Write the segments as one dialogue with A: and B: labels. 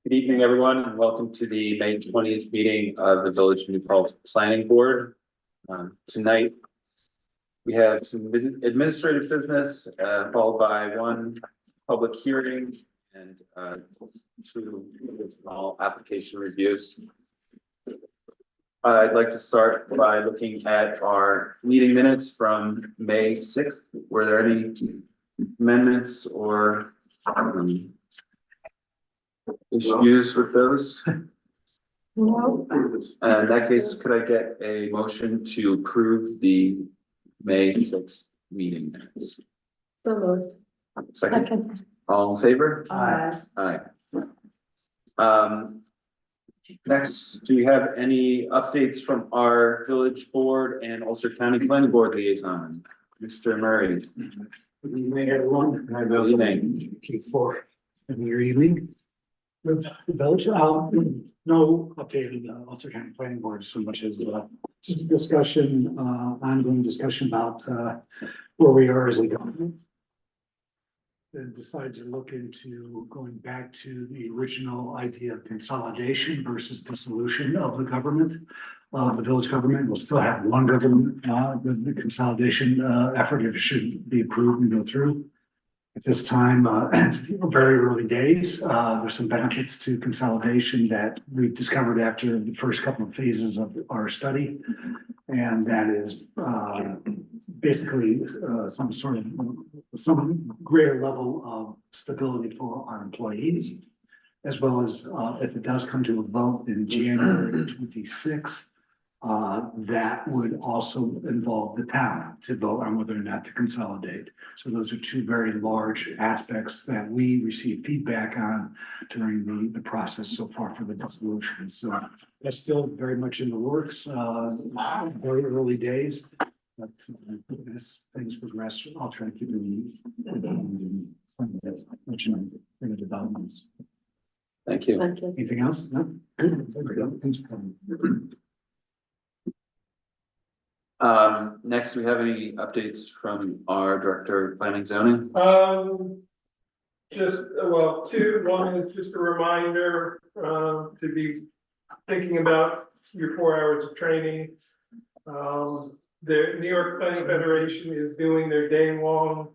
A: Good evening, everyone, and welcome to the May 20th meeting of the Village of New Paltz Planning Board. Tonight, we have some administrative business, followed by one public hearing and two small application reviews. I'd like to start by looking at our meeting minutes from May 6th. Were there any amendments or issues with those?
B: No.
A: In that case, could I get a motion to approve the May 6th meeting minutes?
B: So moved.
A: Second, all in favor? Aye. Next, do we have any updates from our village board and Ulster County Planning Board liaison? Mr. Murray.
C: Good evening, everyone.
A: Good evening.
C: Q4 in your evening. With the village, no update in the Ulster County Planning Board so much as just a discussion, ongoing discussion about where we are as a government. Then decided to look into going back to the original idea of consolidation versus dissolution of the government. The village government will still have one government, with the consolidation effort if it should be approved and go through. At this time, it's very early days. There's some benefits to consolidation that we've discovered after the first couple of phases of our study. And that is basically some greater level of stability for our employees, as well as if it does come to a vote in January 26, that would also involve the town to vote on whether or not to consolidate. So those are two very large aspects that we received feedback on during the process so far for the dissolution. So that's still very much in the works, very early days. But as things progress, I'll try to keep you in the developments.
A: Thank you.
B: Thank you.
C: Anything else? No? Good. Thanks for coming.
A: Next, do we have any updates from our Director of Planning Zoning?
D: Just, well, two, one is just a reminder, to be thinking about your 4 hours of training. The New York Planning Federation is doing their day-long,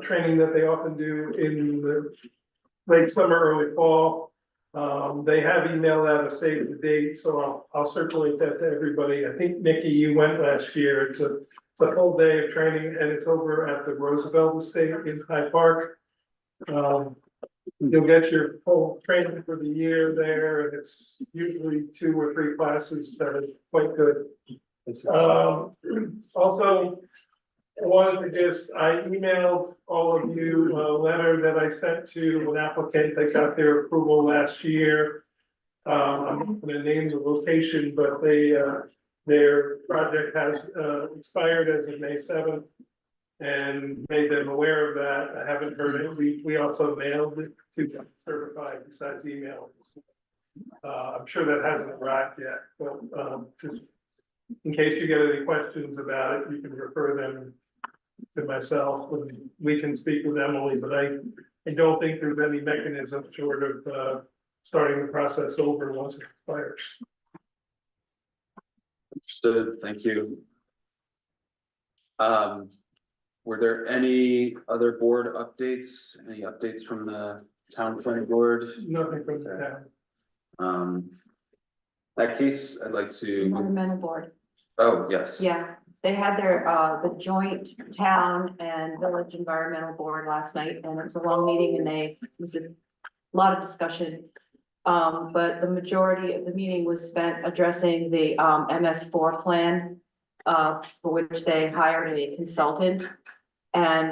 D: training that they often do in the late summer, early fall. They have emailed out a save the date, so I'll circulate that to everybody. I think, Nikki, you went last year. It's a full day of training, and it's over at the Roosevelt Estate in Hyde Park. You'll get your full training for the year there, and it's usually 2 or 3 classes that are quite good. Also, I emailed all of you a letter that I sent to an applicant that got their approval last year. I'm not gonna name the location, but their project has expired as of May 7th. And made them aware of that. I haven't heard it. We also mailed it to them certified besides email. I'm sure that hasn't arrived yet, but just in case you get any questions about it, you can refer them to myself, and we can speak with Emily, but I don't think there's any mechanism short of starting the process over once it expires.
A: Understood, thank you. Were there any other board updates? Any updates from the town planning board?
D: Nothing from the town.
A: That case, I'd like to,
B: Environmental board.
A: oh, yes.
B: Yeah, they had their, the joint town and village environmental board last night, and it was a long meeting, and it was a lot of discussion. But the majority of the meeting was spent addressing the MS4 plan, for which they hired a consultant. And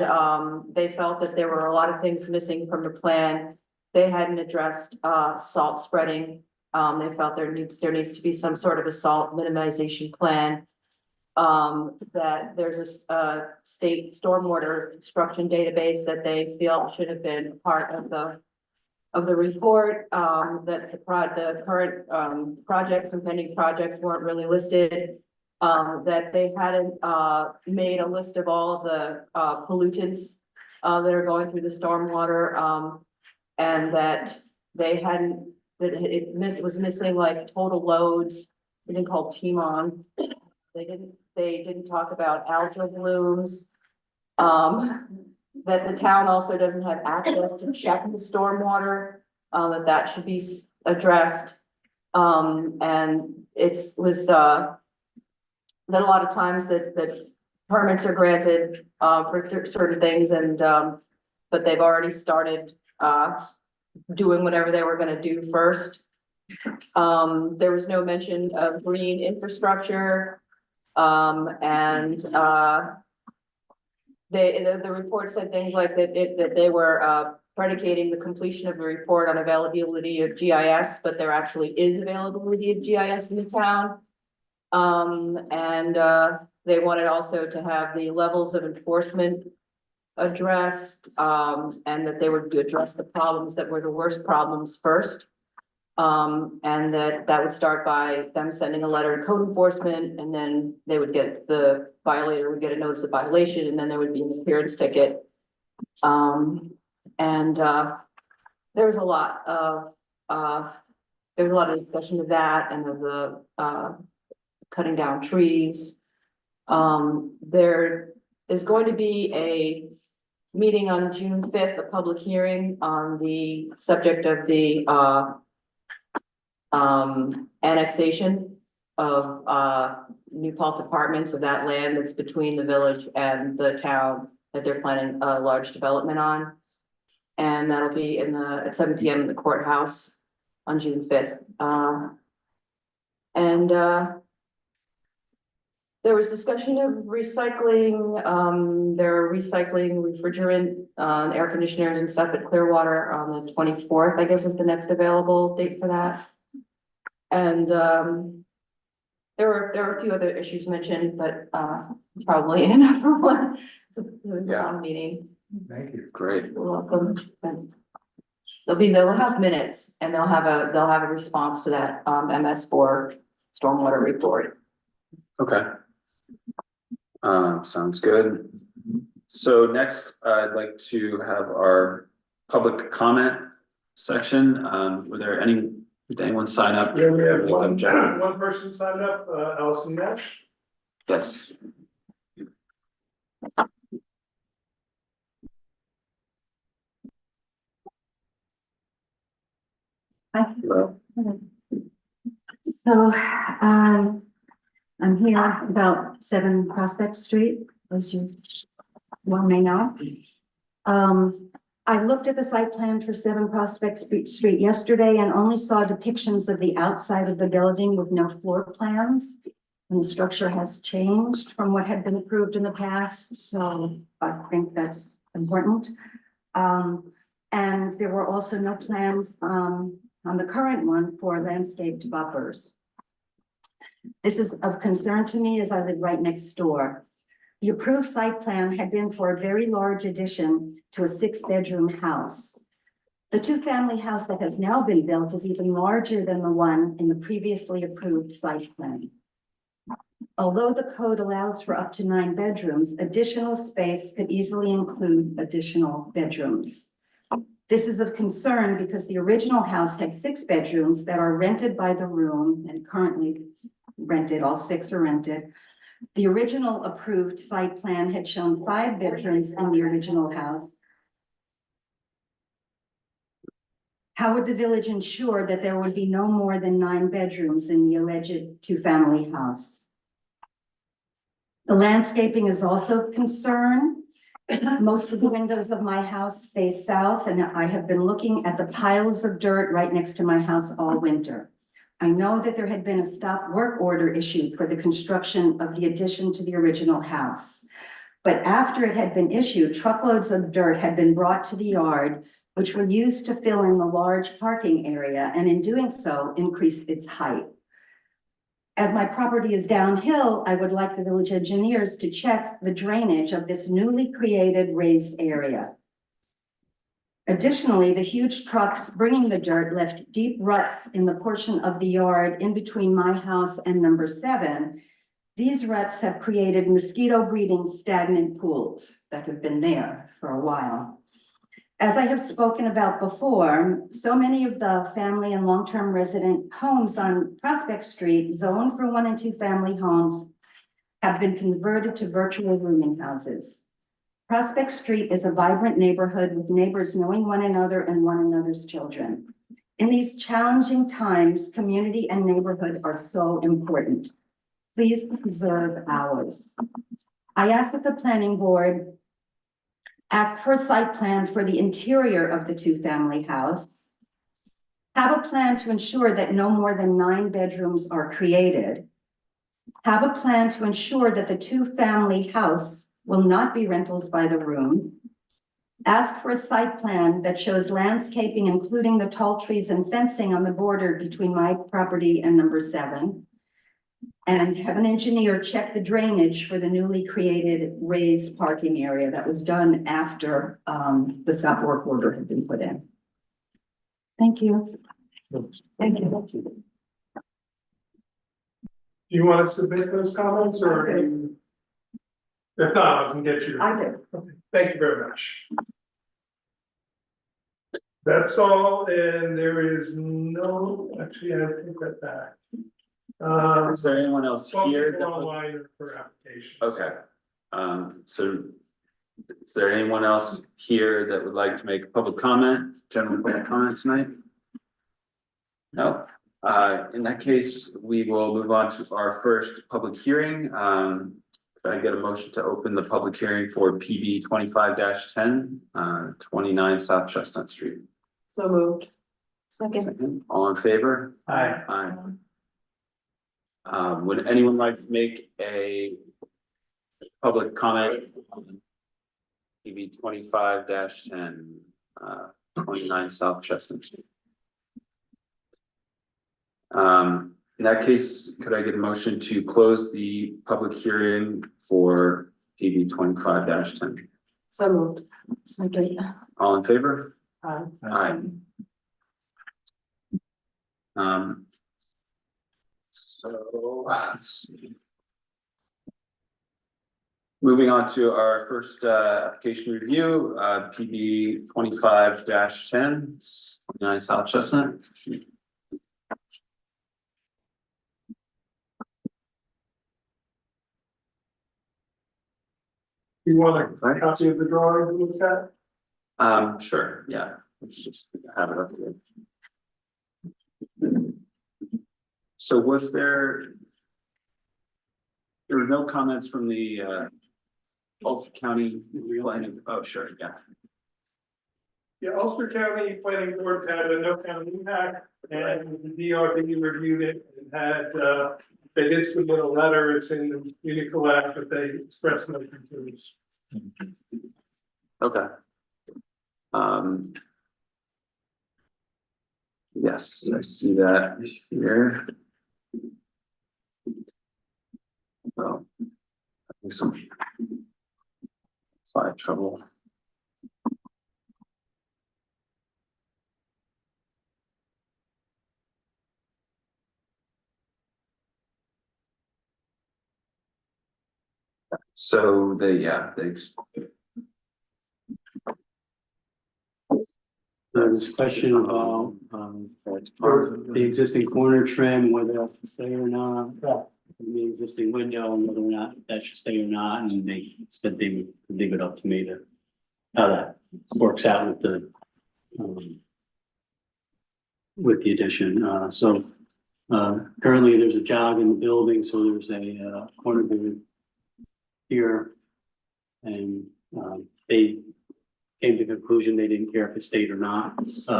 B: they felt that there were a lot of things missing from the plan. They hadn't addressed salt spreading. They felt there needs to be some sort of a salt minimization plan. That there's a state stormwater construction database that they feel should have been part of the report. That the current projects and pending projects weren't really listed. That they hadn't made a list of all of the pollutants that are going through the stormwater, and that they hadn't, that was missing like total loads, something called TMON. They didn't talk about algal blooms. That the town also doesn't have access to check the stormwater, that should be addressed. And was that a lot of times that permits are granted, for certain things and, but they've already started, doing whatever they were gonna do first. There was no mention of green infrastructure, and, the report said things like that they were, predicating the completion of the report on availability of GIS, but there actually is availability of GIS in the town. And they wanted also to have the levels of enforcement addressed, and that they would address the problems that were the worst problems first. And that would start by them sending a letter to code enforcement, and then they would get, the violator would get a notice of violation, and then there would be an appearance ticket. There was a lot of discussion of that and of the cutting down trees. There is going to be a meeting on June 5th, a public hearing on the subject of the annexation of New Paltz Apartments, of that land that's between the village and the town that they're planning a large development on. And that'll be at 7 p.m. in the courthouse on June 5th. There was discussion of recycling. They're recycling refrigerant, air conditioners and stuff at Clearwater on the 24th, I guess is the next available date for that. And there were a few other issues mentioned, but probably enough for one. It's a long meeting.
C: Thank you.
A: Great.
B: You're welcome. And they'll have minutes and they'll have a response to that MS4 stormwater report.
A: Okay. Sounds good. So next, I'd like to have our public comment section. Did anyone sign up?
D: Yeah, we have
A: Welcome, John.
D: one person signed up, Allison Nash.
A: Yes. Hello.
E: So, I'm here about 7 Prospect Street, as you well may know. I looked at the site plan for 7 Prospect Street yesterday and only saw depictions of the outside of the building with no floor plans. And the structure has changed from what had been approved in the past, so I think that's important. And there were also no plans, on the current one for landscaped buffers. This is of concern to me as I live right next door. The approved site plan had been for a very large addition to a 6-bedroom house. The 2-family house that has now been built is even larger than the one in the previously approved site plan. Although the code allows for up to 9 bedrooms, additional space could easily include additional bedrooms. This is of concern because the original house had 6 bedrooms that are rented by the room and currently rented, all 6 are rented. The original approved site plan had shown 5 bedrooms in the original house. How would the village ensure that there would be no more than 9 bedrooms in the alleged 2-family house? The landscaping is also of concern. Most of the windows of my house face south, and I have been looking at the piles of dirt right next to my house all winter. I know that there had been a stop work order issued for the construction of the addition to the original house. But after it had been issued, truckloads of dirt had been brought to the yard, which were used to fill in the large parking area, and in doing so, increased its height. As my property is downhill, I would like the village engineers to check the drainage of this newly created raised area. Additionally, the huge trucks bringing the dirt left deep ruts in the portion of the yard in between my house and number 7. These ruts have created mosquito breeding stagnant pools that have been there for a while. As I have spoken about before, so many of the family and long-term resident homes on Prospect Street, zoned for 1 and 2 family homes, have been converted to virtual rooming houses. Prospect Street is a vibrant neighborhood with neighbors knowing one another and one another's children. In these challenging times, community and neighborhood are so important. Please preserve ours. I ask that the planning board ask for a site plan for the interior of the 2-family house. Have a plan to ensure that no more than 9 bedrooms are created. Have a plan to ensure that the 2-family house will not be rentals by the room. Ask for a site plan that shows landscaping, including the tall trees and fencing on the border between my property and number 7. And have an engineer check the drainage for the newly created raised parking area that was done after the stop work order had been put in. Thank you. Thank you.
D: Do you want to submit those comments or?
E: Okay.
D: If not, I can get you.
E: I do.
D: Okay, thank you very much. That's all, and there is no, actually, I take that back.
A: Is there anyone else here? that would-
D: Online for application.
A: Okay, so is there anyone else here that would like to make a public comment, general public comment tonight? No, in that case, we will move on to our first public hearing. Could I get a motion to open the public hearing for PB 25-10, 29 South Chestnut Street?
B: So moved. Second.
A: Second, all in favor?
D: Aye.
A: Aye. Would anyone like to make a public comment? on PB 25-10, 29 South Chestnut Street? In that case, could I get a motion to close the public hearing for PB 25-10?
B: So moved. Second.
A: All in favor?
B: Aye.
A: Aye. So, let's see. Moving on to our first application review, PB 25-10, 29 South Chestnut.
D: You want a copy of the drawing to look at?
A: Sure, yeah, let's just have it up here. So was there were no comments from the Ulster County planning, oh, sure, yeah.
D: Yeah, Ulster County Planning Board had a no county impact and the DRB reviewed it and had, they did submit a letter, it's in the meeting collab, but they expressed no concerns.
A: Okay. Yes, I see that here. Well, I think some slide trouble. So
F: There's a question about, the existing corner trim, whether that's to stay or not. The existing window, and whether or not that should stay or not, and they said they would leave it up to me to. How that works out with the. With the addition, currently there's a jog in the building, so there's a corner board. Here. And they came to the conclusion they didn't care if it stayed or not.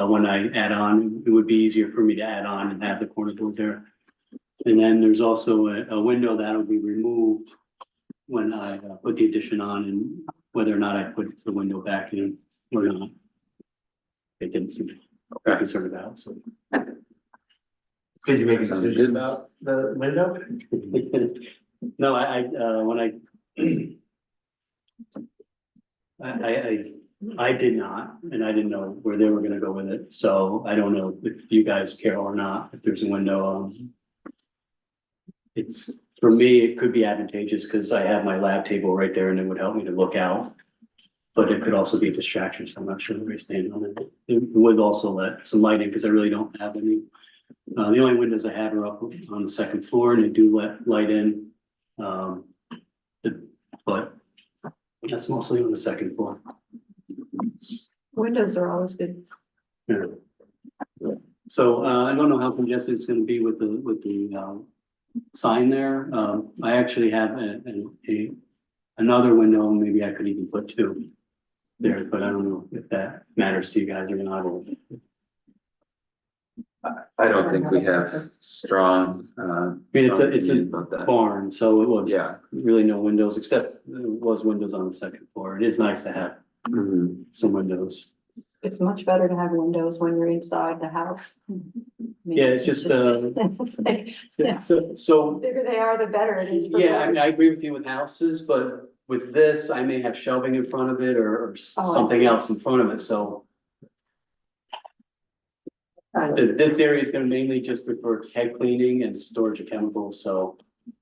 F: When I add on, it would be easier for me to add on and have the corner board there. And then there's also a window that'll be removed when I put the addition on, and whether or not I put the window back in or not. They didn't seem concerned about, so.
G: Did you make a decision about the window?
F: No, when I did not, and I didn't know where they were gonna go with it, so I don't know if you guys care or not, if there's a window. It's, for me, it could be advantageous, because I have my lab table right there and it would help me to look out. But it could also be a distraction, so I'm not sure where we stand on it. It would also let some light in, because I really don't have any. The only windows I have are up on the second floor, and they do let light in. But that's mostly on the second floor.
B: Windows are always good.
F: Yeah. So, I don't know how congested it's gonna be with the sign there. I actually have another window, maybe I could even put two there, but I don't know if that matters to you guys or not.
A: I don't think we have strong,
F: I mean, it's a
A: opinion about that.
F: barn, so it was
A: Yeah.
F: really no windows, except there was windows on the second floor. It is nice to have
A: Mhm.
F: some windows.
B: It's much better to have windows when you're inside the house. I mean,
F: Yeah, it's just,
B: it's like,
F: so,
B: the bigger they are, the better it is. for
F: yeah, I mean,
B: boys.
F: I agree with you with houses, but with this, I may have shelving in front of it or
B: Oh, I
F: something
B: see.
F: else in front of it, so. This area is gonna mainly just be for head cleaning and storage of chemicals, so,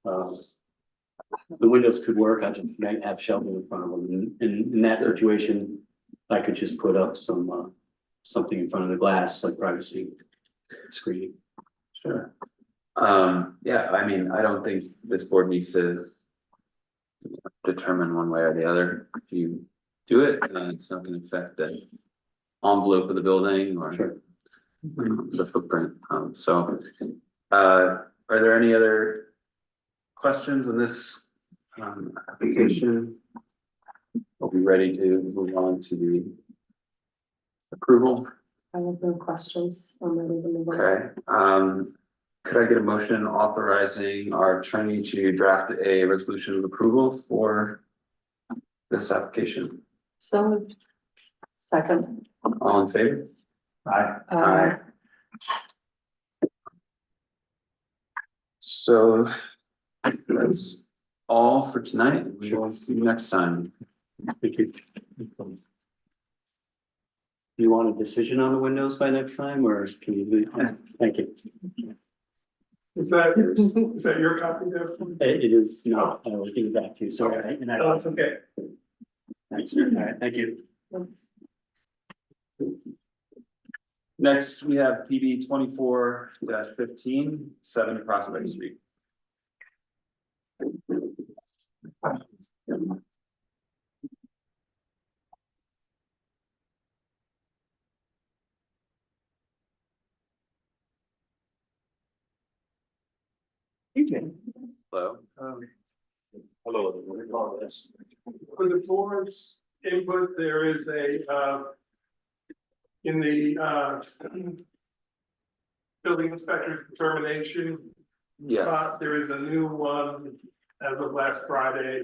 F: the windows could work, I just might have shelving in front of them, and in that situation, I could just put up some, something in front of the glass, like privacy screening.
A: Sure. Yeah, I mean, I don't think this board needs to determine one way or the other. If you do it, then it's not gonna affect the envelope of the building or
F: Sure.
A: the footprint. Are there any other questions on this application? We'll be ready to move on to the approval.
B: I have no questions. I'm ready to move on.
A: Okay, could I get a motion authorizing our attorney to draft a resolution of approval for this application?
B: So moved. Second.
A: All in favor? Aye. So that's all for tonight. We will see you next time.
F: Thank you. You want a decision on the windows by next time, or can you leave? Thank you.
D: Is that your copy there?
F: It is not, I will give it back to you, sorry. And I-
D: No, it's okay.
F: Thanks, all right, thank you.
A: Next, we have PB 24-15, 7 Prospect Street. Hello.
D: Hello. For the board's input, there is in the building inspector's determination
A: Yes,
D: spot, there is a new one as of last Friday,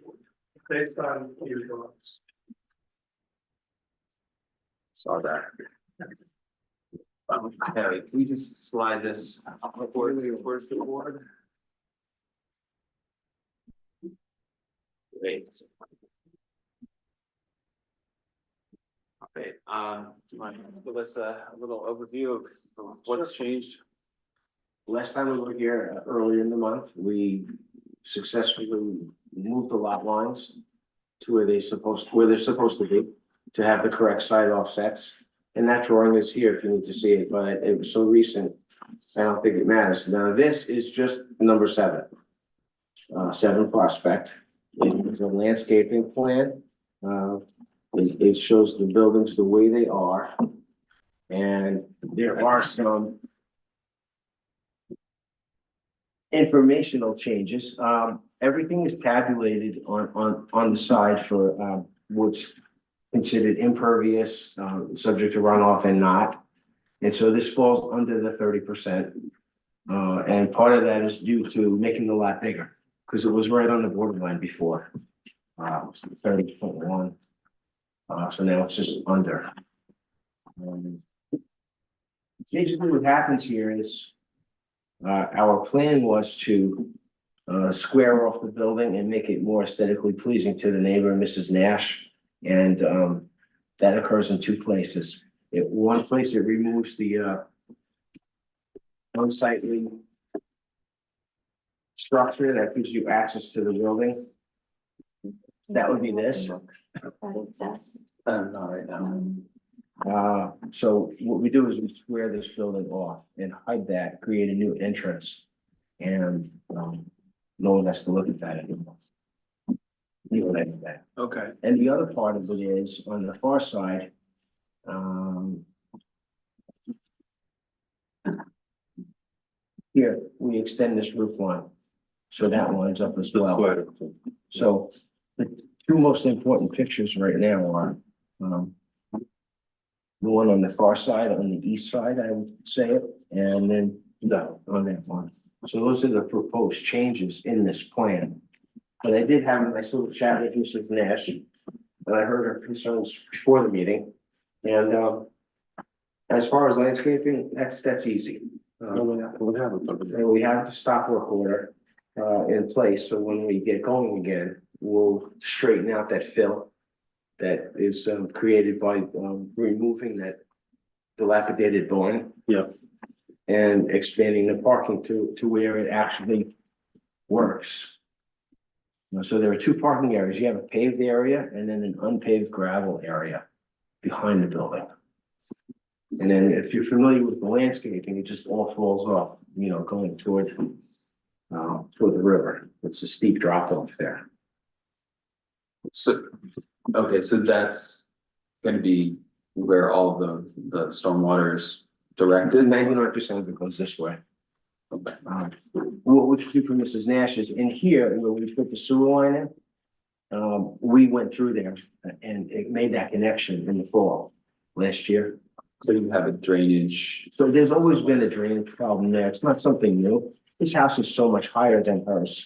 D: based on your drawings.
A: saw that. Harry, can we just slide this towards the board? Great. Okay, do you want to give us a little overview of what's changed?
G: Last time we were here earlier in the month, we successfully moved the lot lines to where they're supposed to be, to have the correct side offsets. And that drawing is here if you need to see it, but it was so recent, I don't think it matters. Now, this is just number 7. 7 Prospect. It's a landscaping plan. It shows the buildings the way they are. And there are some informational changes. Everything is tabulated on the side for what's considered impervious, subject to runoff and not. And so this falls under the 30%. And part of that is due to making the lot bigger, because it was right on the borderline before. 30.1. So now it's just under. Basically what happens here is our plan was to square off the building and make it more aesthetically pleasing to the neighbor, Mrs. Nash. And that occurs in 2 places. One place, it removes the unsightly structure that gives you access to the building. That would be this.
B: That exists.
A: Not right now.
G: So what we do is we square this building off and hide that, create a new entrance. And, no one has to look at that anymore. You know, like that.
A: Okay.
G: And the other part of it is on the far side. Here, we extend this roof line. So that lines up as well. So the two most important pictures right now are, the one on the far side, on the east side, I would say it, and then on that one. So those are the proposed changes in this plan. But I did have a nice little chat with Mrs. Nash, and I heard her concerns before the meeting. And, as far as landscaping, that's easy. And we have the stop work order, in place, so when we get going again, we'll straighten out that fill that is, created by, removing that dilapidated barn.
F: Yep.
G: And expanding the parking to where it actually works. So there are two parking areas. You have a paved area and then an unpaved gravel area behind the building. And then if you're familiar with the landscaping, it just all falls off, you know, going toward the river. It's a steep drop off there.
A: So, okay, so that's gonna be where all the stormwater is directed?
G: 99% of it goes this way.
A: Okay.
G: What we do for Mrs. Nash is in here, where we put the sewer line in. We went through there and it made that connection in the fall last year.
A: So you have a drainage,
G: So there's always been a drainage problem there. It's not something new. His house is so much higher than hers.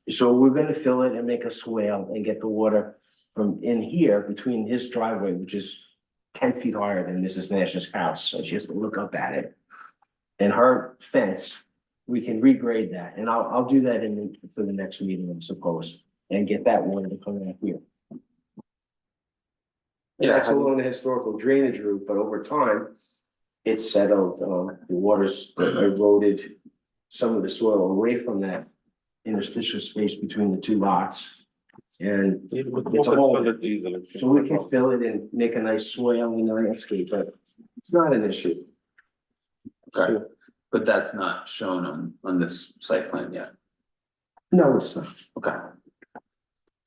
G: So we're gonna fill it and make a swale and get the water from in here between his driveway, which is 10 feet higher than Mrs. Nash's house, so she has to look up at it. And her fence, we can regrade that, and I'll do that for the next meeting, I suppose, and get that water to come out here.
A: Yeah,
G: That's along the historical drainage route, but over time, it's settled, the waters eroded some of the soil away from that interstitial space between the two lots. And it's a hole. So we can fill it and make a nice swale in the landscape, but it's not an issue.
A: okay, but that's not shown on this site plan yet.
G: No, it's not.
A: Okay.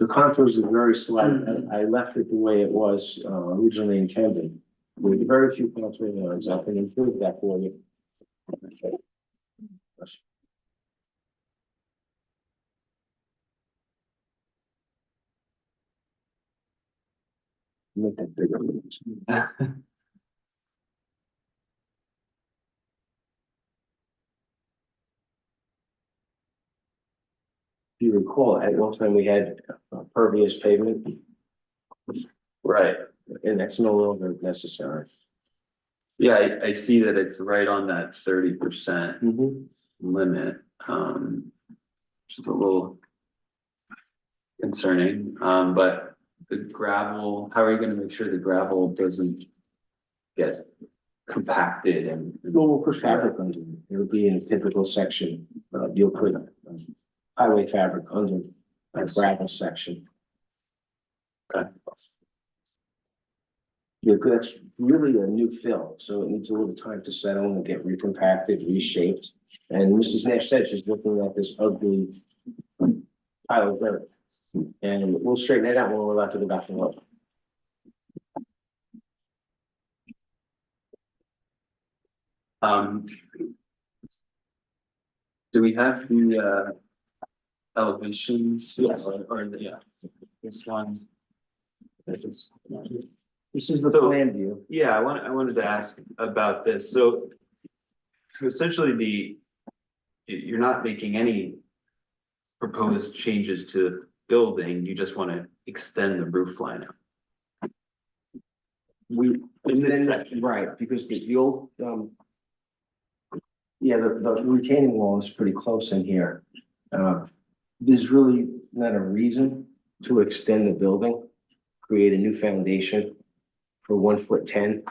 G: The contours are very slight. I left it the way it was originally intended. With very few contour lines, I can improve that for you. Make that bigger. If you recall, at one time we had pervious pavement,
A: Right,
G: and that's no longer necessary.
A: yeah, I see that it's right on that 30% limit, which is a little concerning, but the gravel, how are you gonna make sure the gravel doesn't get compacted and?
G: We'll put fabric under it. It'll be in a typical section. You'll put highway fabric under a gravel section.
A: Okay.
G: Yeah, that's really a new fill, so it needs a little time to settle and get recompacted, reshaped. And Mrs. Nash said she's looking at this ugly pile of dirt. And we'll straighten it out when we're allowed to go back to work.
A: Do we have the elevations?
G: Yes.
A: Yeah. This one.
G: This is the
A: So-
G: plan view.
A: Yeah, I wanted to ask about this, so. So essentially you're not making any. Proposed changes to the building, you just wanna extend the roof line out. In this section.
G: Right, because the old, yeah, the retaining wall is pretty close in here. There's really not a reason to extend the building, create a new foundation for 1'10"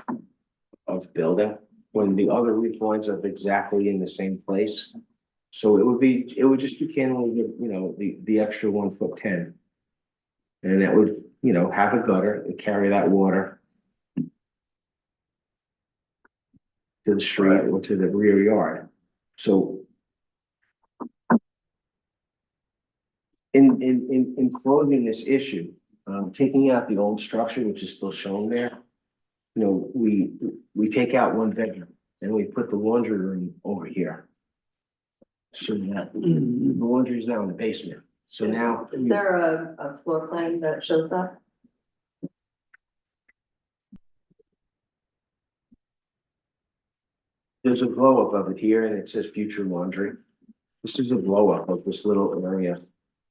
G: of building, when the other roof lines are exactly in the same place. So it would just be candidly, you know, the extra 1'10". And that would, you know, have a gutter and carry that water to the street or to the rear yard. So in closing this issue, taking out the old structure, which is still shown there, you know, we take out one bedroom and we put the laundry room over here. So that the laundry is now in the basement. So now.
B: Is there a floor plan that shows that?
G: There's a blow up of it here and it says future laundry. This is a blow up of this little area.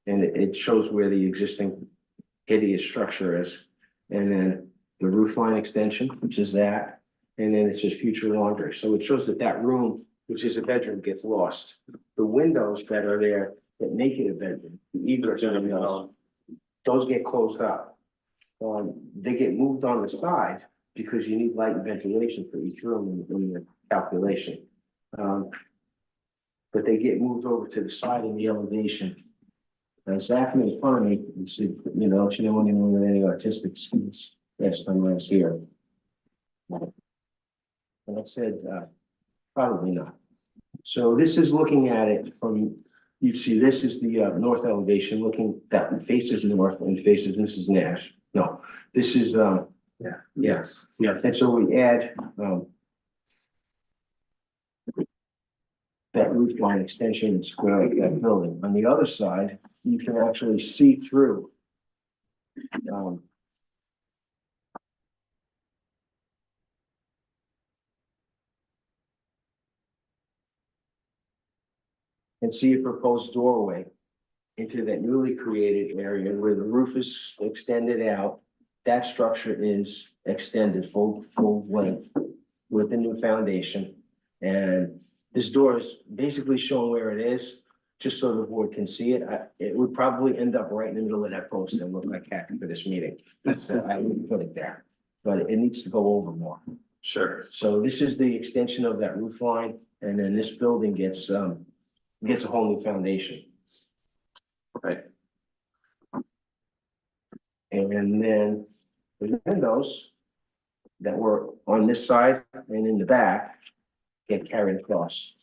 G: And it shows where the existing hideous structure is. And then the roof line extension, which is that. And then it says future laundry. So it shows that that room, which is a bedroom, gets lost. The windows that are there that make it a bedroom, the egress windows, those get closed up. They get moved on the side because you need light and ventilation for each room in the calculation. But they get moved over to the side in the elevation. Zach made fun of me, and said, you know, she didn't want anyone with any artistic skills last time I was here. And I said, probably not. So this is looking at it from, you see, this is the north elevation looking, that faces north and faces Mrs. Nash. No, this is, yes.
F: Yeah.
G: And so we add, that roof line extension and square like that building. On the other side, you can actually see through. And see a proposed doorway into that newly created area where the roof is extended out. That structure is extended full length with the new foundation. And this door is basically showing where it is, just so the board can see it. It would probably end up right in the middle of that post and look like heck for this meeting. So I wouldn't put it there, but it needs to go over more.
A: Sure.
G: So this is the extension of that roof line, and then this building gets a whole new foundation.
A: Right.
G: And then the windows that were on this side and in the back get carried across.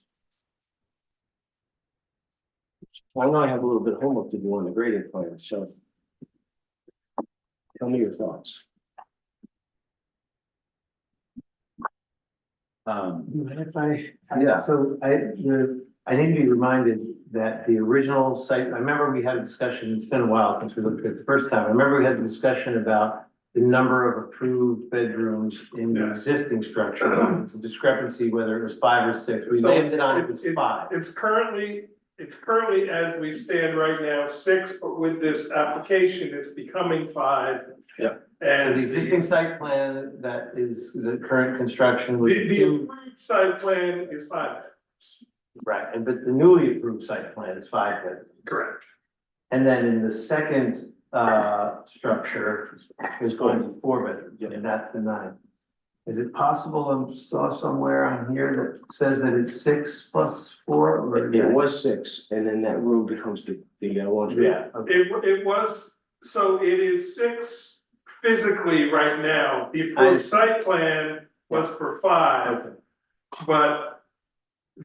G: I know I have a little bit of homework to do on the grading plan, so tell me your thoughts.
H: If I,
A: Yeah.
H: so I need to be reminded that the original site, I remember we had a discussion, it's been a while since we looked at it the first time. I remember we had a discussion about the number of approved bedrooms in the
D: Yes.
H: existing structure. There was a discrepancy whether it was 5 or 6. We landed on it was 5.
D: It's currently, as we stand right now, 6, but with this application, it's becoming 5.
A: Yeah.
H: So
D: And
H: the existing site plan that is the current construction was
D: the approved site plan is 5.
H: right, and but the newly approved site plan is 5 bedrooms.
D: Correct.
H: And then in the second structure is going to 4 bedrooms, and that's the 9. Is it possible I saw somewhere on here that says that it's 6 plus 4? or-
G: It was 6, and then that room becomes the laundry.
H: Yeah, okay.
D: It was, so it is 6 physically right now. The approved site plan was for 5,
H: Okay.
D: but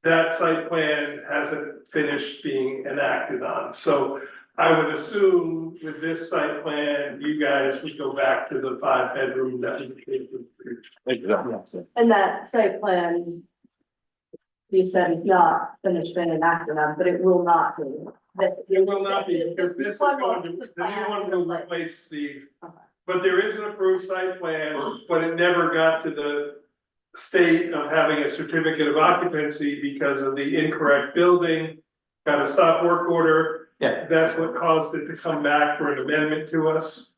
D: that site plan hasn't finished being enacted on. So I would assume with this site plan, you guys would go back to the 5-bedroom that was approved.
B: And that site plan, you said is not finished and enacted on, but it will not be.
D: It will not be, because this is going to, the new one will replace the, but there is an approved site plan, but it never got to the state of having a certificate of occupancy because of the incorrect building, got a stop work order.
H: Yeah.
D: That's what caused it to come back for an amendment to us.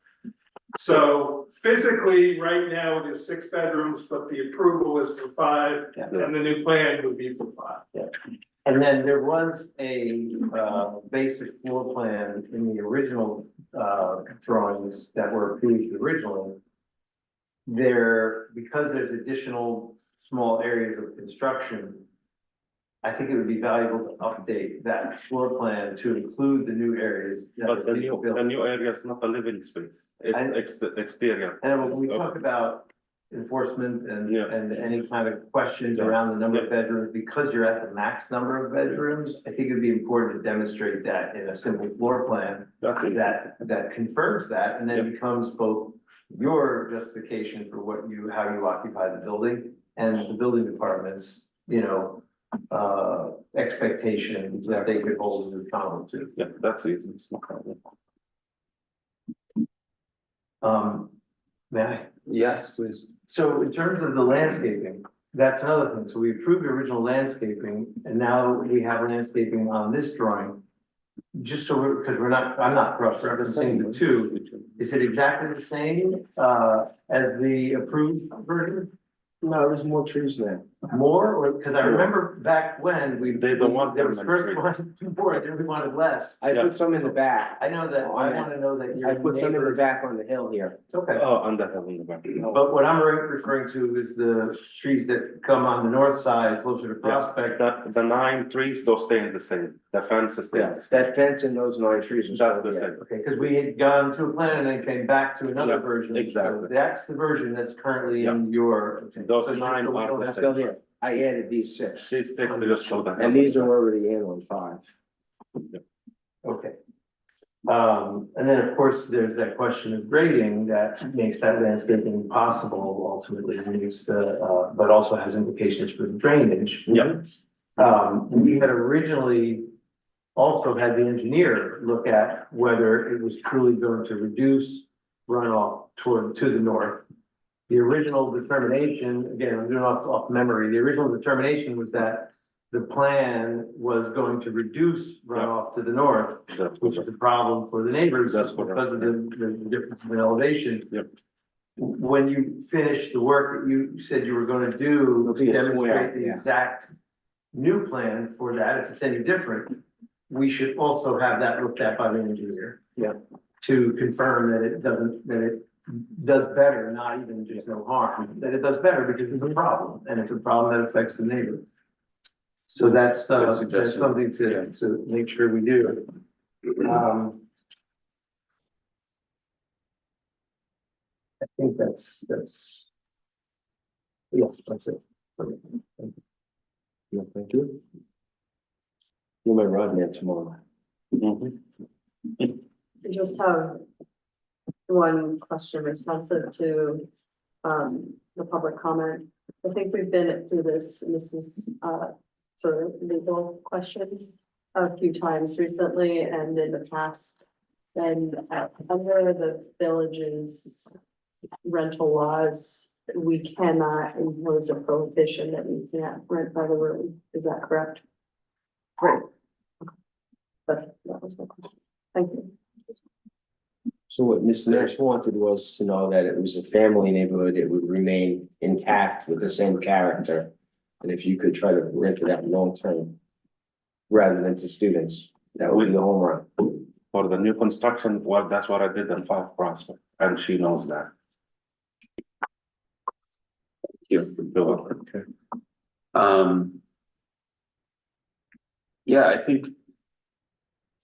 D: So physically, right now, it is 6 bedrooms, but the approval is for 5,
H: Yeah.
D: and the new plan would be for 5.
H: And then there was a basic floor plan in the original drawings that were approved originally. There, because there's additional small areas of construction, I think it would be valuable to update that floor plan to include the new areas. that
I: But
H: are
I: the
H: being
I: new,
H: built.
I: the new area is not a living space, it's exterior.
H: And when we talk about enforcement and,
I: Yeah.
H: and any kind of questions around the number of bedrooms, because you're at the max number of bedrooms, I think it'd be important to demonstrate that in a simple floor plan that confirms that, and then becomes both your justification for what you, how you occupy the building, and the building department's, expectations that they could hold you accountable to.
I: Yeah, that's easy, it's no problem.
H: May I?
A: Yes, please.
H: So in terms of the landscaping, that's another thing. So we approved the original landscaping and now we have landscaping on this drawing. Just so we're, because I'm not cross-referencing the two. Is it exactly the same, as the approved version?
G: No, there's more trees there.
H: More, or, because I remember back when
I: They don't want
H: there was
I: that
H: first
I: many
H: one, more, and then we wanted less.
G: I put some in the back.
H: I know that, I want to know that your
G: I put some in the
H: neighbors.
G: back on the hill here.
H: Okay.
I: Oh, on the hill in the back.
H: But what I'm referring to is the trees that come on the north side, closer to Prospect.
I: The 9 trees, those staying the same, the fence is staying the same.
G: That fence and those 9 trees. are
I: That's
G: still
I: the
G: there.
I: same.
H: Okay, because we had gone to a plan and then came back to another
I: Yeah,
H: version.
I: exactly.
H: So that's the version that's currently in your. okay.
I: Those
H: So just
I: 9
H: so we
I: are
H: don't
I: the
H: have
G: Still
H: to-
G: here. I added these 6.
I: These 6, they just show the.
G: And these are already in on 5.
H: Okay. And then, of course, there's that question of grading that makes that landscaping possible ultimately, makes the, but also has implications for the drainage.
I: Yeah.
H: We had originally also had the engineer look at whether it was truly going to reduce runoff to the north. The original determination, again, I'm doing off memory, the original determination was that the plan was going to reduce runoff to the north, which is a problem for the neighbors,
I: That's correct.
H: because of the difference in elevation.
I: Yep.
H: When you finish the work that you said you were gonna do
G: It'll
H: to
G: be a
H: demonstrate
G: square,
H: the
G: yeah.
H: exact new plan for that, if it's any different, we should also have that looked at by the engineer.
G: Yeah.
H: To confirm that it does better, not even just no harm, that it does better because it's a problem, and it's a problem that affects the neighbor. So that's,
A: Good
H: that's
A: suggestion.
H: something to make sure we do. I think that's, yeah, that's it.
G: Yeah, thank you. You're my rod man tomorrow.
I: Mhm.
B: I just have one question responsive to the public comment. I think we've been through this, and this is sort of legal question a few times recently and in the past. And under the village's rental laws, we cannot impose a prohibition that we can't rent by the room. Is that correct? Great. Okay. That was my question. Thank you.
G: So what Ms. Nash wanted was to know that it was a family neighborhood, it would remain intact with the same character. And if you could try to rent it out long term, rather than to students, that would be the home run.
I: For the new construction, well, that's what I did in 5 Prospect, and she knows that. Yes, the builder.
A: Okay. Yeah, I think.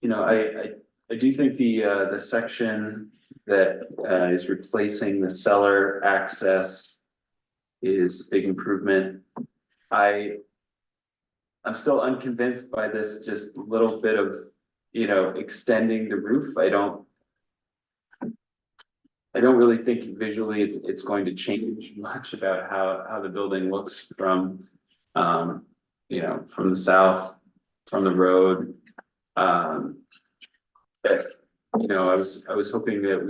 A: I do think the section that is replacing the cellar access is a big improvement. I'm still unconvinced by this just little bit of, extending the roof. I don't really think visually it's going to change much about how the building looks from, from the south, from the road. But, I was hoping that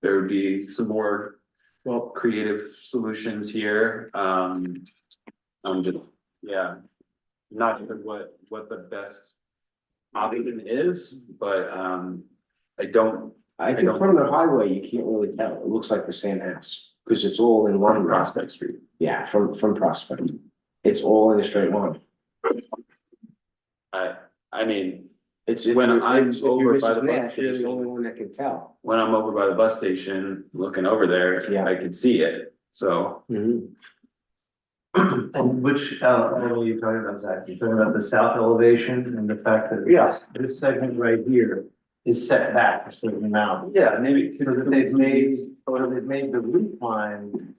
A: there would be some more, creative solutions here. I'm just, not sure what the best option is, but, I don't.
G: I think from the highway, you can't really tell. It looks like the same house, because it's all in one
A: Prospect Street.
G: Yeah, from Prospect. It's all in a straight line.
A: I mean,
G: It's
A: When I'm
G: if you're
A: over
G: Mrs.
A: by the bus
G: Nash, you're the
A: station.
G: only one that can tell.
A: when I'm over by the bus station, looking over there,
G: Yeah.
A: I can see it, so.
H: And which, level are you talking about, Zach? You're talking about the south elevation and the fact that this segment right here is set back a certain amount.
A: Yeah, maybe.
H: So that they've made, or they've made the roof line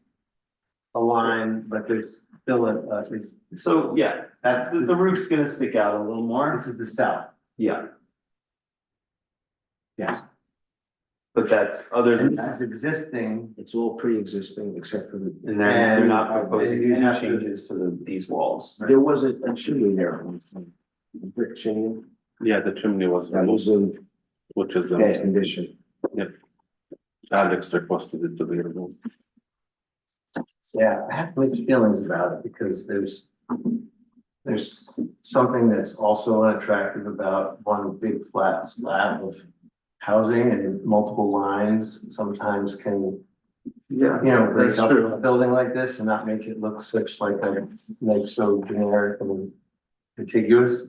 H: a line, but there's still
A: So, yeah,
H: that's,
A: the roof's gonna stick out a little more.
H: this is the south.
A: Yeah.
H: Yeah.
A: But that's other than
H: And this is
A: that,
H: existing,
G: It's all pre-existing except for the,
A: and they're not
H: and
A: proposing
H: you
A: any
H: have to-
A: changes to these walls.
G: there was a chimney there. A brick chimney,
I: Yeah, the chimney was
G: that was
I: removed,
G: in
I: which is
G: bad
I: the,
G: condition.
I: Alex requested it to be removed.
H: yeah, I have mixed feelings about it because there's something that's also unattractive about one big flat slab of housing, and multiple lines sometimes can,
A: Yeah.
H: break
A: That's
H: up
A: true.
H: a building like this and not make it look such like so generic and contiguous.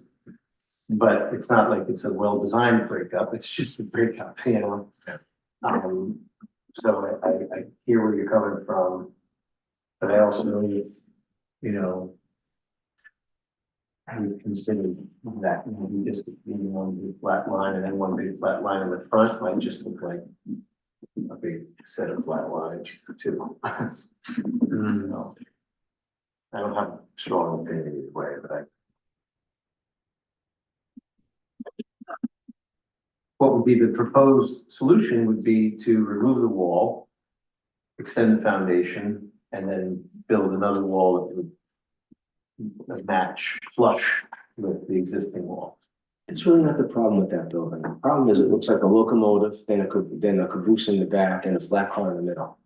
H: But it's not like it's a well-designed breakup, it's just a breakup, So I hear where you're coming from. But I also, I would consider that maybe just being one big flat line and then one big flat line in the front might just look like a big set of flat lines too. So, I don't have a strong opinion either way, but what would be the proposed solution would be to remove the wall, extend the foundation, and then build another wall that would match flush with the existing wall.
G: It's really not the problem with that building. The problem is it looks like a locomotive, then a caboose in the back and a flat car in the middle.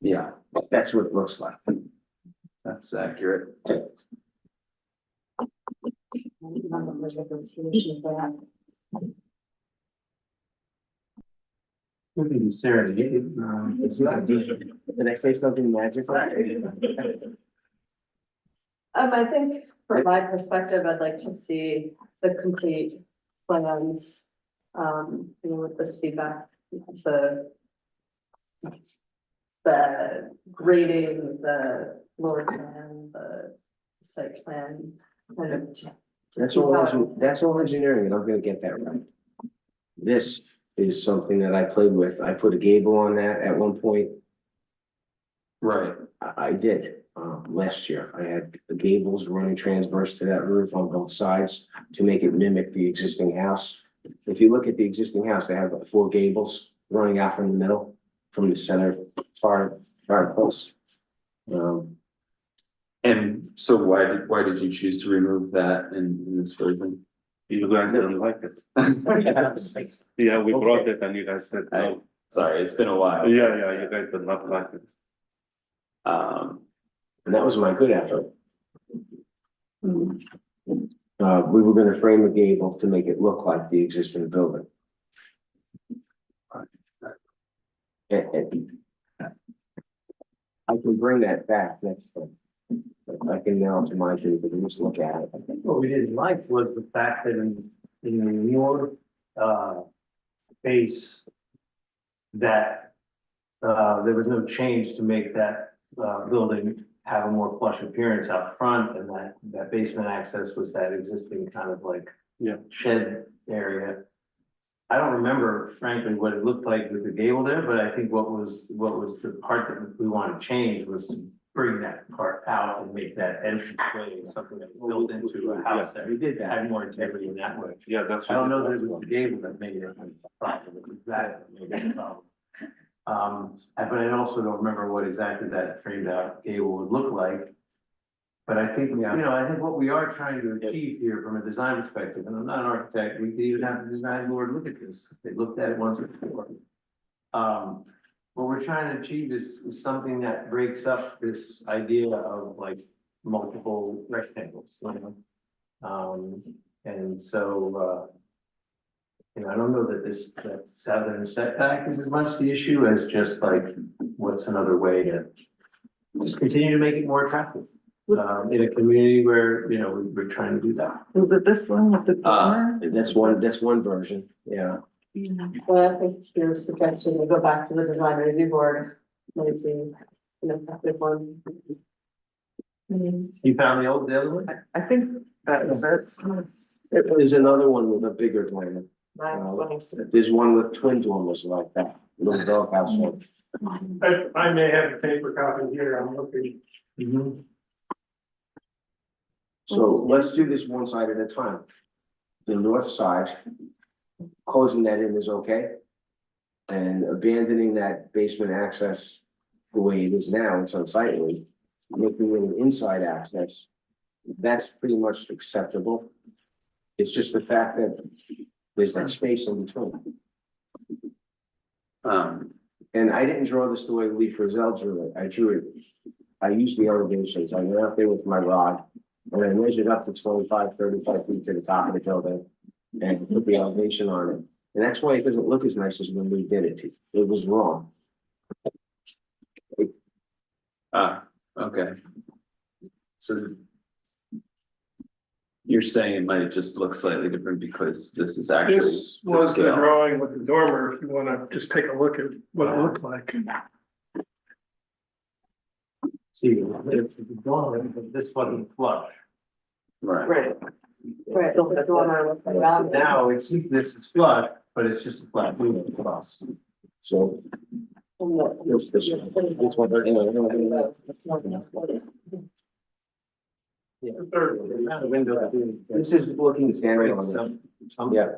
A: Yeah,
G: That's what it looks like.
A: that's accurate.
H: Would be serendipity.
G: It's not deep. Did I say something magical?
J: I think from my perspective, I'd like to see the complete plans, with this feedback, the grading, the floor plan, the site plan, kind of.
G: That's all engineering, and I'm gonna get that right. This is something that I played with. I put a gable on that at one point.
A: Right.
G: I did, last year. I had the gables running transverse to that roof on both sides to make it mimic the existing house. If you look at the existing house, they have like 4 gables running out from the middle, from the center far post.
A: And so why did you choose to remove that in this version?
I: You guys didn't like it. Yeah, we brought it and you guys said no.
A: Sorry, it's been a while.
I: Yeah, you guys did not like it.
G: And that was my good effort. We were gonna frame the gable to make it look like the existing building. And I can bring that back next time. I can now to my table, we just look at it.
H: What we didn't like was the fact that in your, base, that, there was no change to make that, building have a more flush appearance out front, and that basement access was that existing kind of like shed area. I don't remember frankly what it looked like with the gable there, but I think what was the part that we wanted to change was to bring that part out and make that entrance way something that was built into a house that
G: We did that.
H: had more integrity in that way.
I: Yeah, that's.
H: I don't know that it was the gable that made it a problem, it was that that made it a problem. But I also don't remember what exactly that framed out gable would look like. But I think, I think what we are trying to achieve here from a design perspective, and I'm not an architect, we could even have the design board look at this, they looked at it once before. What we're trying to achieve is something that breaks up this idea of like multiple rectangles, and so, I don't know that that southern setback is as much the issue as just like, what's another way to just continue to make it more attractive? In a community where, we're trying to do that.
J: Was it this one with the dormer?
G: That's one version, yeah.
J: Well, I think your suggestion to go back to the design review board, maybe, effective one.
H: You found the other one?
K: I think that was it.
G: There's another one with a bigger dormer.
K: 926.
G: There's one with twin dormers like that, little doghouse one.
D: I may have a paper copy here, I'm looking.
G: So let's do this one side at a time. The north side, closing that in is okay. And abandoning that basement access the way it is now, it's unsightly, making it an inside access. That's pretty much acceptable. It's just the fact that there's that space in between. And I didn't draw this the way Lee Frizell drew it. I drew it. I used the elevations. I went out there with my rod and I measured up to 25, 35 feet to the top of the building and put the elevation on it. And that's why it doesn't look as nice as when we did it. It was wrong.
A: Okay. So. You're saying it might just look slightly different because this is actually.
D: This
A: to
D: was the
A: scale.
D: drawing with the dormer, if you wanna just take a look at what it looked like.
H: See, the dormer, this wasn't flush.
A: Right.
K: Right.
J: Right, the dormer with the round.
H: Now it's, this is flush, but it's just a flat roof across.
G: So. What's this one? This one,
D: The third one.
G: This is looking down on it. Yeah.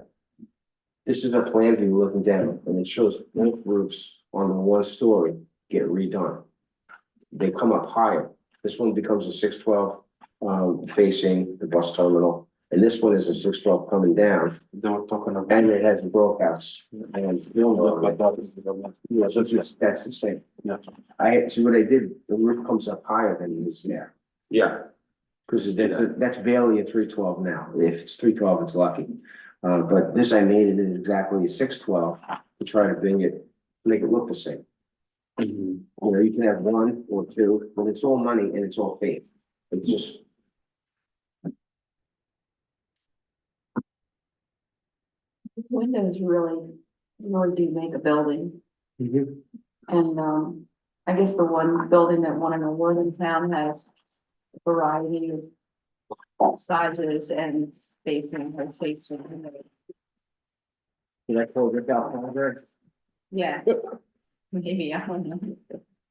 G: This is a plan view looking down and it shows both roofs on the one story get redone. They come up higher. This one becomes a 612 facing the bus terminal. And this one is a 612 coming down.
I: They were talking about.
G: And it has a broke house. And they don't look like that. Yeah, so that's the same.
I: Yeah.
G: I see what I did. The roof comes up higher than it is there.
A: Yeah,
G: Because that's barely a 312 now. If it's 312, it's lucky. But this I made it exactly a 612 to try to make it look the same. You know, you can have one or two, but it's all money and it's all faith. It's just.
B: Windows really do make a building. And, I guess the one building that won an award in town has a variety of sizes and spacing or shapes.
G: Did I close it out?
B: Yeah. Maybe, I don't know.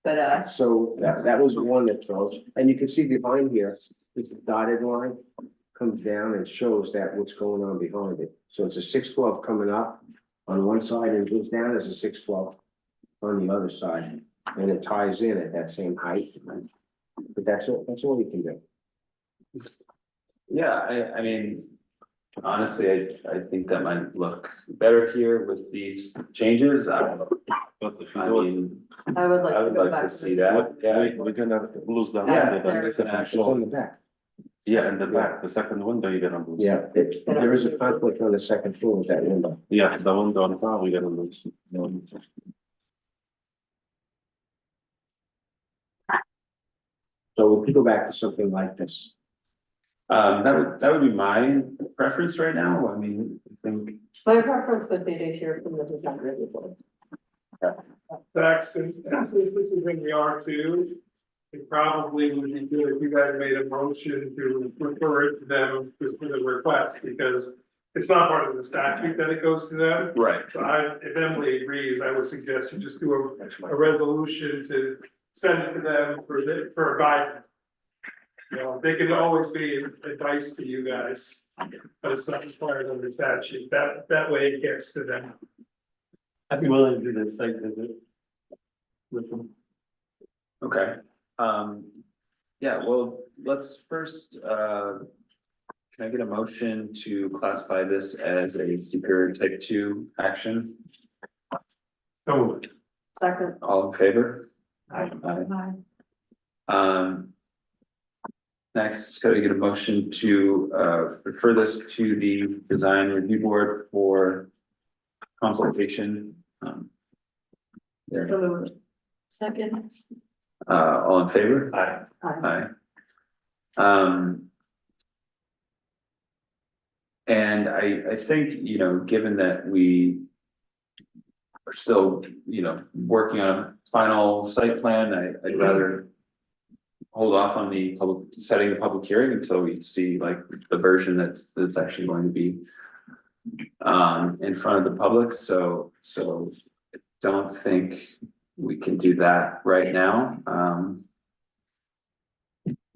B: But,
G: So that was the one that throws, and you can see behind here, it's the dotted line. Comes down and shows that what's going on behind it. So it's a 612 coming up on one side and goes down as a 612 on the other side. And it ties in at that same height. But that's all you can do.
A: yeah, I mean, honestly, I think that might look better here with these changes. I don't know.
I: But if you
A: I
I: do it,
A: mean,
J: I would like
A: I
J: to
A: would
J: go
A: like
J: back
A: to
J: to
A: see
J: the.
A: that, yeah.
I: we're gonna lose the
A: Yeah,
I: window, then the
A: it's an
I: second
G: It's on
I: floor.
G: the back.
I: Yeah, in the back, the second window you're gonna lose.
G: Yeah, there is a conflict on the second floor with that window.
I: Yeah, the window on top, we're gonna lose.
G: So if you go back to something like this,
A: That would be my preference right now. I mean, I think,
J: My preference would be to hear from the design review board.
D: Zach, since this is in the R2, it probably would be good if you guys made a motion to refer it to them just for the request, because it's not part of the statute that it goes to them.
A: right,
D: So if Emily agrees, I would suggest you just do a resolution to send it to them for a guidance. You know, they can always be advice to you guys, but it's not required under statute. That way it gets to them.
F: I'd be willing to do the site visit. With them.
A: okay. Yeah, well, let's first, can I get a motion to classify this as a seeker type 2 action?
D: So
J: Second,
A: All in favor?
B: Hi.
A: Next, gotta get a motion to refer this to the design review board for consultation. There,
J: so
B: Second.
A: all in favor?
J: Aye.
A: Aye. And I think, you know, given that we are still, you know, working on a final site plan, I'd rather hold off on the setting the public hearing until we see like the version that's actually going to be. In front of the public, so don't think we can do that right now,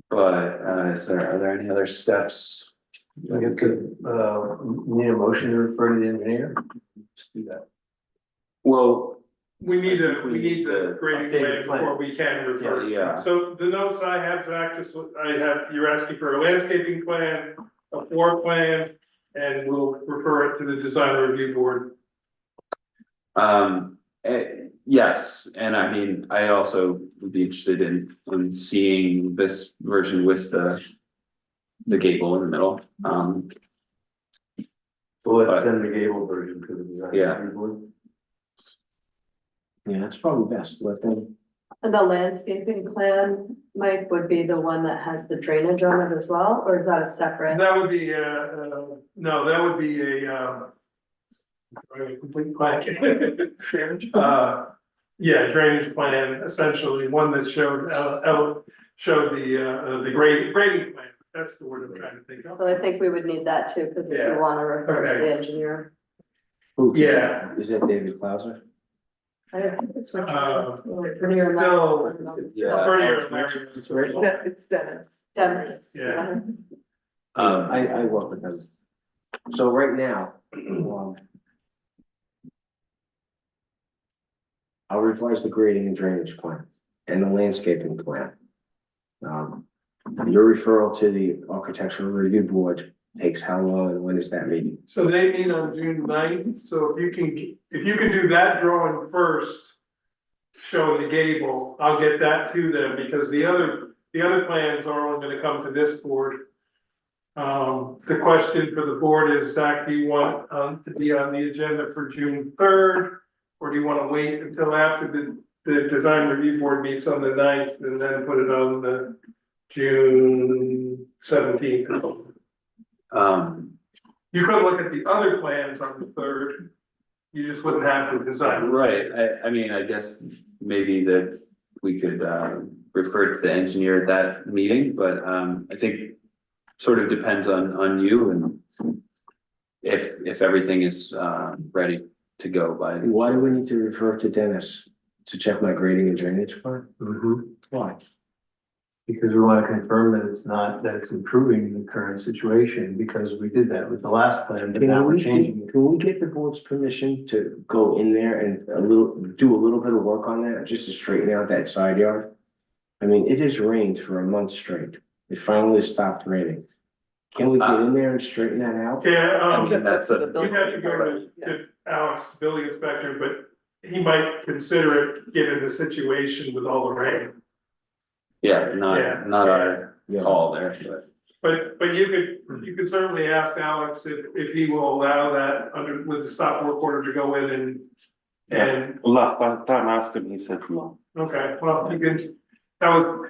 A: but are there any other steps?
H: We have to, need a motion to refer to the engineer? Let's do that.
A: Well,
D: We need
A: I think we need
D: the
A: the
D: grading
H: updated
D: plan
H: plan.
D: before we can refer.
A: Yeah.
D: So the notes I have, Zach, you're asking for a landscaping plan, a floor plan, and we'll refer it to the design review board.
A: yes, and I mean, I also would be interested in seeing this version with the gable in the middle,
H: Well, let's
A: But-
H: send the Gable version to the design.
A: Yeah.
H: review board.
G: Yeah, that's probably best, let them,
J: And the landscaping plan, Mike, would be the one that has the drainage on it as well, or is that a separate?
D: That would be, no, that would be a complete blank. Yeah, drainage plan, essentially, one that showed the grading plan, that's the word I'm trying to think of.
J: So I think we would need that too, because if
D: Yeah.
J: you wanna refer to
D: Okay.
J: the engineer.
G: who?
D: Yeah.
G: Is that David Clauser?
J: I think it's.
D: Still,
A: Yeah.
D: Bernier and Larry.
K: Yeah, it's Dennis.
J: Dennis.
D: Yeah.
G: I work with them. So right now, I'll revise the grading and drainage plan and the landscaping plan. Your referral to the architectural review board takes how long and when is that meeting?
D: So they meet on June 9th. So if you can do that drawing first, showing the gable, I'll get that to them, because the other plans are only gonna come to this board. The question for the board is, Zach, do you want, to be on the agenda for June 3rd? Or do you wanna wait until after the design review board meets on the 9th and then put it on the June 17th? You could look at the other plans on the 3rd. You just wouldn't have the design.
A: right, I mean, I guess maybe that we could, refer to the engineer at that meeting, but, I think sort of depends on you and if everything is, ready to go by.
G: Why do we need to refer to Dennis to check my grading and drainage plan? Why?
H: Because we want to confirm that it's improving the current situation, because we did that with the last plan, but now we're changing it.
G: Can we get the board's permission to go in there and do a little bit of work on that, just to straighten out that side yard? I mean, it has rained for a month straight. It finally stopped raining. Can we get in there and straighten that out?
D: Yeah,
A: I mean, that's a,
D: you'd have to go to Alex, the building inspector, but he might consider it given the situation with all the rain.
A: yeah,
D: Yeah.
A: not our
G: Yeah.
A: call there,
D: But you could certainly ask Alex if he will allow that with the stop work order to go in and,
I: Last time I asked him, he said no.
D: okay, well, that was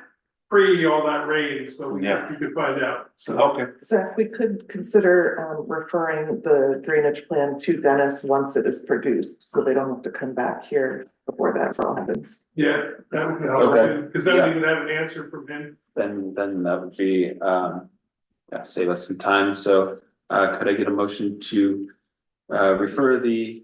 D: pre all that rain, so you could find out. So,
I: Okay,
K: Zach, we could consider referring the drainage plan to Dennis once it is produced, so they don't have to come back here before that happens.
D: yeah, that would help,
A: Okay.
D: because then we would have an answer from him.
A: then that would be, yeah, save us some time, so, could I get a motion to, refer the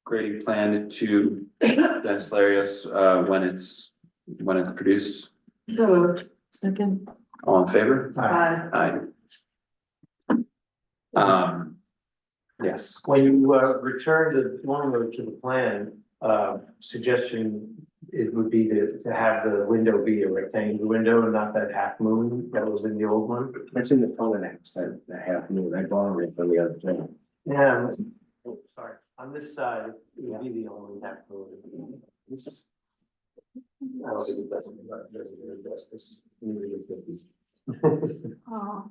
A: grading plan to Dennis Larios, when it's produced?
B: So moved. Second.
A: All in favor?
J: Aye.
A: Aye. Yes,
H: When you, return the formula to the plan, suggestion, it would be to have the window be a rectangular window and not that half moon that was in the old one.
G: That's in the front of the house, that half moon, I borrowed it from the other thing.
H: Yeah, oh, sorry, on this side, it would be the only half moon. This is. I don't think it doesn't do it justice.
B: Oh,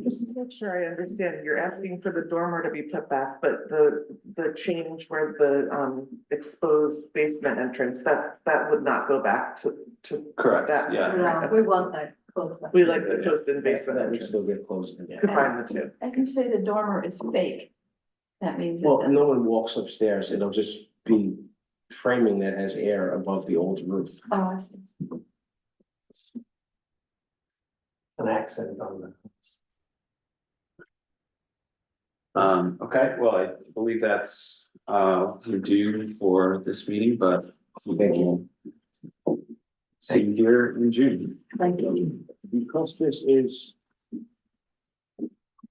K: Just to make sure I understand, you're asking for the dormer to be put back, but the change where the exposed basement entrance, that would not go back to
A: correct,
K: that.
A: yeah.
J: No, we want that close.
K: We like the closed-in basement
G: That would still
K: entrance.
G: get closed in.
K: Combine the two.
B: And you say the dormer is fake. That means it
G: Well,
B: doesn't.
G: no one walks upstairs, it'll just be framing that has air above the old roof.
B: Oh, I see.
H: an accent on that.
A: Okay, well, I believe that's, we do for this meeting, but
G: Thank you.
A: see you here in June.
E: Thank you.
G: Because this is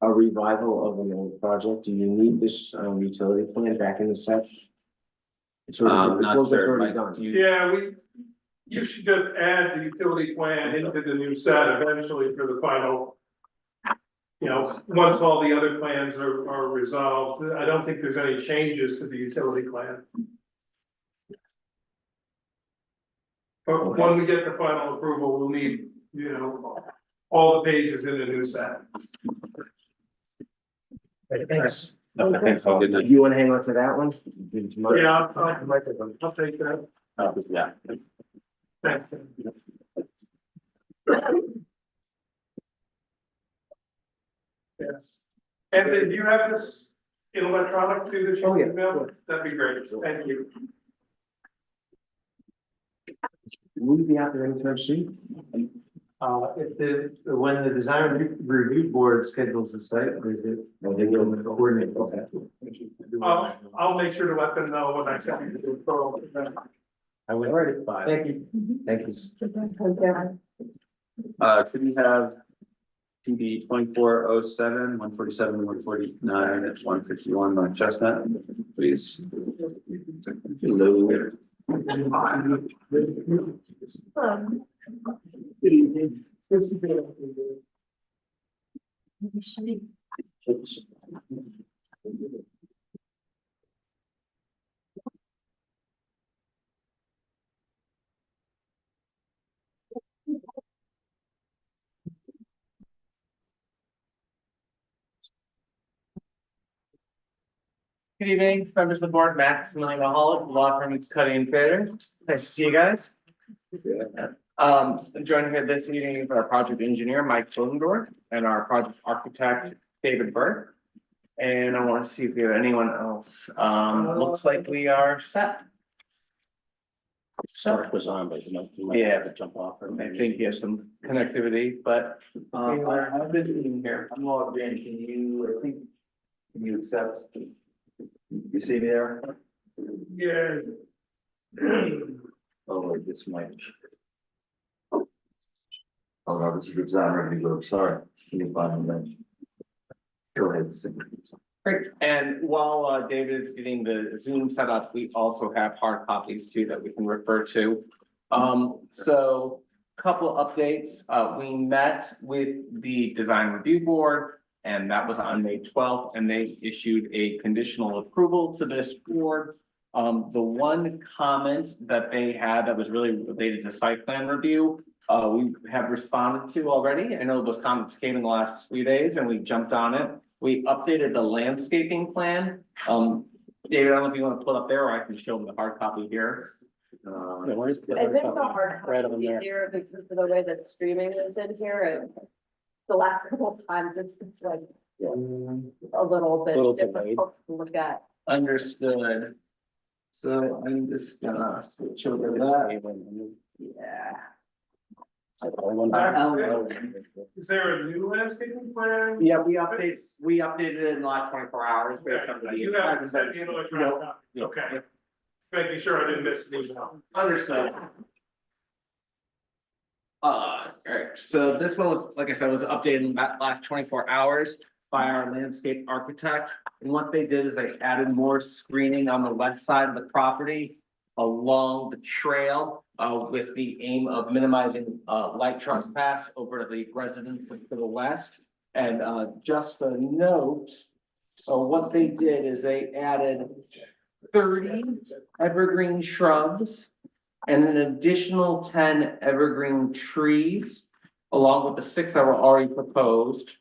G: a revival of an old project, do you need this utility plan back in the set? It's already, it's
A: Not
G: already
A: sure,
G: already
A: Mike,
G: done.
A: do you,
D: Yeah, you should just add the utility plan into the new set eventually for the final. You know, once all the other plans are resolved, I don't think there's any changes to the utility plan. But when we get the final approval, we'll need, you know, all the pages in the new set.
C: Thanks.
A: no, thanks, I'll get
G: Do
A: it.
G: you wanna hang on to that one?
D: Yeah, I'll take that.
A: Yeah.
D: Thanks. Yes. And then do you have this in electronic too, that you
G: Oh, yeah.
D: can email? That'd be great, thank you.
G: Will you be out there anytime soon?
H: If when the design review board schedules the site visit, they will coordinate that.
D: I'll make sure to let them know when I send you the referral.
H: I would. Alright, fine. Thank you. Thank you.
A: Could we have PB 2407, 147, 149, and 151 on Chestnut, please? Hello.
L: Good evening, members of the board, Max Mahalik, law firm Cuddy and Fader. Nice to see you guys. I'm joined here this evening with our project engineer, Mike Bodendorf, and our project architect, David Burke. And I want to see if we have anyone else. Looks like we are set.
F: Sark was on, but you might
L: Yeah.
F: have to jump off. Or
L: I think he has some connectivity, but
H: I've been in here, I'm logged in, can you accept? You see me there?
D: Yeah.
H: Oh, this might. Oh, no, this is the design review group, sorry, can you find me? Go ahead.
L: great. And while David is getting the Zoom set up, we also have hard copies too that we can refer to. So couple updates, we met with the design review board. And that was on May 12th, and they issued a conditional approval to this board. The one comment that they had that was really related to site plan review, we have responded to already. I know those comments came in the last few days and we jumped on it. We updated the landscaping plan. David, I don't know if you want to pull up there or I can show them the hard copy here.
J: I think the hard
F: Right
J: copy
F: on
J: is
F: there.
J: easier because of the way the streaming is in here and the last couple of times it's like a little
F: Little
J: bit
F: delayed.
J: difficult to look at.
L: Understood. So I'm just gonna switch over to that. Yeah.
D: Is there a new landscaping plan?
L: Yeah, we updated it in the last 24 hours. based on the-
D: You haven't sent me an electronic copy,
L: No.
D: okay. Making sure I didn't miss an email.
L: Understood. Alright, so this one was, like I said, was updated in that last 24 hours by our landscape architect. And what they did is they added more screening on the left side of the property along the trail, with the aim of minimizing, light trespass over to the residents to the west. And, just a note, what they did is they added 30 evergreen shrubs and an additional 10 evergreen trees, along with the 6 that were already proposed.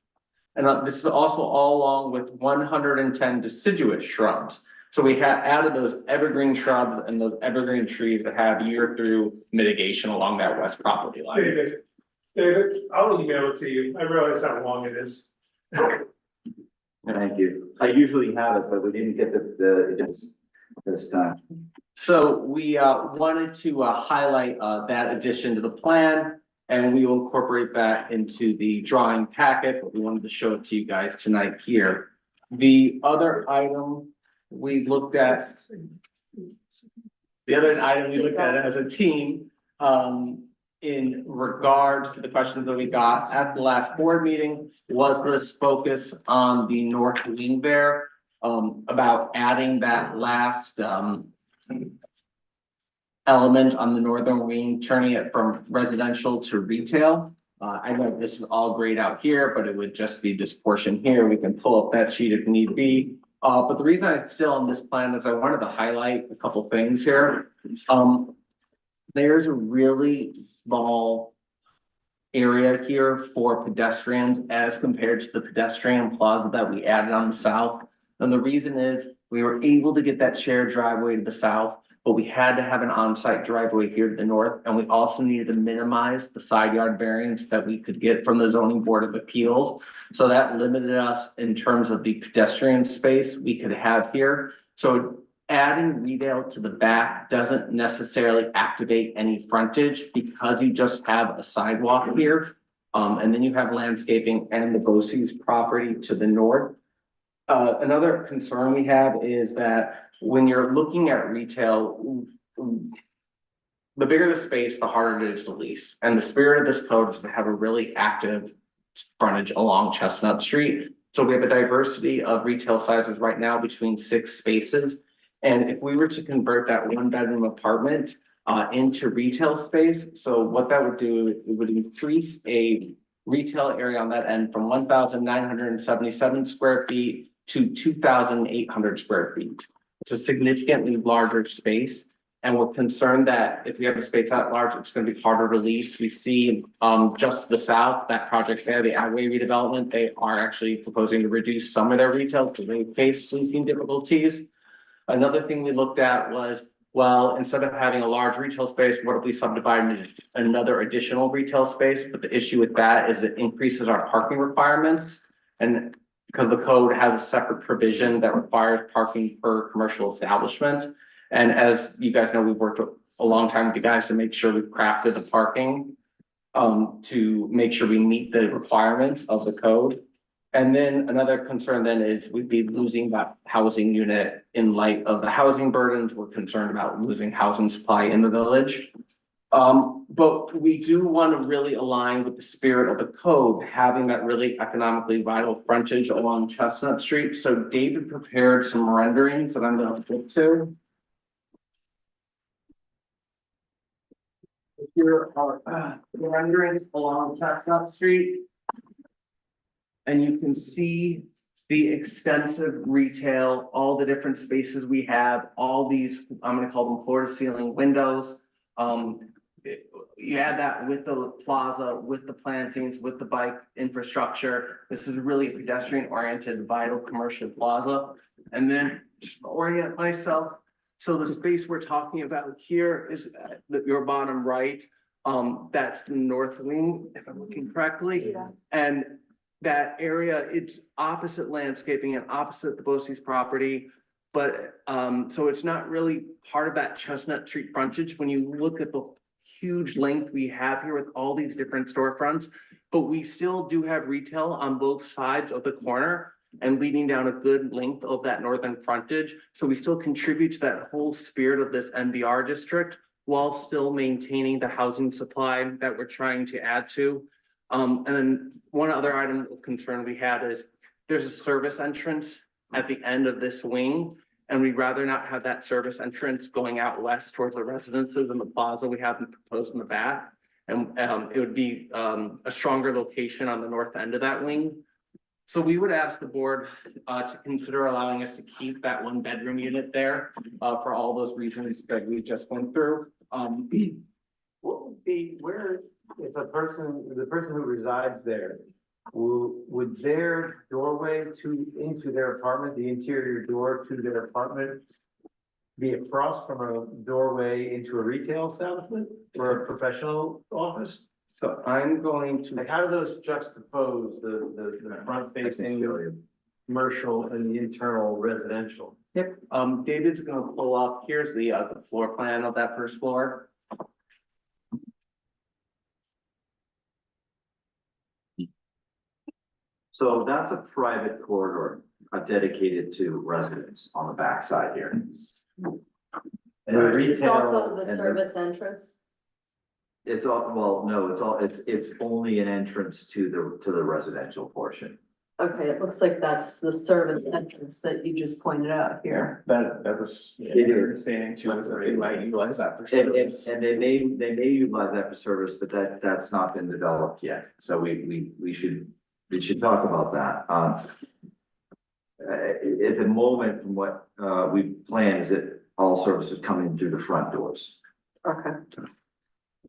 L: And this is also all along with 110 deciduous shrubs. So we had added those evergreen shrubs and those evergreen trees that have year through mitigation along that west property line.
D: David, I'll email it to you. I realize how long it is.
H: Thank you. I usually have it, but we didn't get this time.
L: So we wanted to highlight that addition to the plan. And we will incorporate that into the drawing packet, but we wanted to show it to you guys tonight here. The other item we looked at. The other item we looked at as a team, in regards to the questions that we got at the last board meeting, was this focus on the north wing there. About adding that last, element on the northern wing, turning it from residential to retail. I know this is all grayed out here, but it would just be this portion here. We can pull up that sheet if need be. But the reason I'm still on this plan is I wanted to highlight a couple things here. There's a really small area here for pedestrians as compared to the pedestrian plaza that we added on the south. And the reason is we were able to get that shared driveway to the south, but we had to have an on-site driveway here to the north. And we also needed to minimize the side yard variance that we could get from the zoning board of appeals. So that limited us in terms of the pedestrian space we could have here. So adding retail to the back doesn't necessarily activate any frontage because you just have a sidewalk here. And then you have landscaping and the BOCES property to the north. Another concern we have is that when you're looking at retail, the bigger the space, the harder it is to lease. And the spirit of this code is to have a really active frontage along Chestnut Street. So we have a diversity of retail sizes right now between 6 spaces. And if we were to convert that 1-bedroom apartment into retail space, so what that would do, it would increase a retail area on that end from 1,977 square feet to 2,800 square feet. It's a significantly larger space. And we're concerned that if we have a space that large, it's going to be harder to lease. We see just to the south, that project there, the Agway redevelopment, they are actually proposing to reduce some of their retail because they face leasing difficulties. Another thing we looked at was, well, instead of having a large retail space, what if we subdivide another additional retail space? But the issue with that is it increases our parking requirements. And because the code has a separate provision that requires parking per commercial establishment. And as you guys know, we've worked a long time with you guys to make sure we've crafted the parking to make sure we meet the requirements of the code. And then another concern then is we'd be losing that housing unit in light of the housing burdens. We're concerned about losing housing supply in the village. But we do want to really align with the spirit of the code, having that really economically vital frontage along Chestnut Street. So David prepared some renderings that I'm going to flip to. Here are the renderings along Chestnut Street. And you can see the extensive retail, all the different spaces we have, all these, I'm going to call them floor to ceiling windows. You add that with the plaza, with the plantings, with the bike infrastructure. This is really a pedestrian oriented, vital commercial plaza. And then just orient myself. So the space we're talking about here is your bottom right. That's the north wing, if I'm looking correctly. Yeah. And that area, it's opposite landscaping and opposite the BOCES property. But so it's not really part of that Chestnut Street frontage when you look at the huge length we have here with all these different storefronts. But we still do have retail on both sides of the corner and leading down a good length of that northern frontage. So we still contribute to that whole spirit of this NBR district while still maintaining the housing supply that we're trying to add to. And then one other item of concern we had is there's a service entrance at the end of this wing. And we'd rather not have that service entrance going out west towards the residences and the plaza we have proposed in the back. And it would be a stronger location on the north end of that wing. So we would ask the board to consider allowing us to keep that 1-bedroom unit there for all those reasons that we just went through.
H: What would be, where, if the person who resides there, would their doorway into their apartment, the interior door to their apartment, be across from a doorway into a retail establishment or a professional office?
L: So I'm going to,
H: Like, how do those juxtapose the front facing commercial and the internal residential?
L: yep, David's gonna pull up, here's the floor plan of that first floor.
M: So that's a private corridor, dedicated to residents on the backside here.
H: And
E: It's
H: retail,
E: also the
M: and
E: service entrance.
M: It's all, well, no, it's only an entrance to the residential portion.
J: Okay, it looks like that's the service entrance that you just pointed out here.
L: That was.
M: It is.
L: Understanding too, is that they might utilize that for
M: And,
L: service.
M: and they may utilize that for service, but that's not been developed yet, so we should talk about that. At the moment, from what, we plan is that all services come in through the front doors.
J: Okay.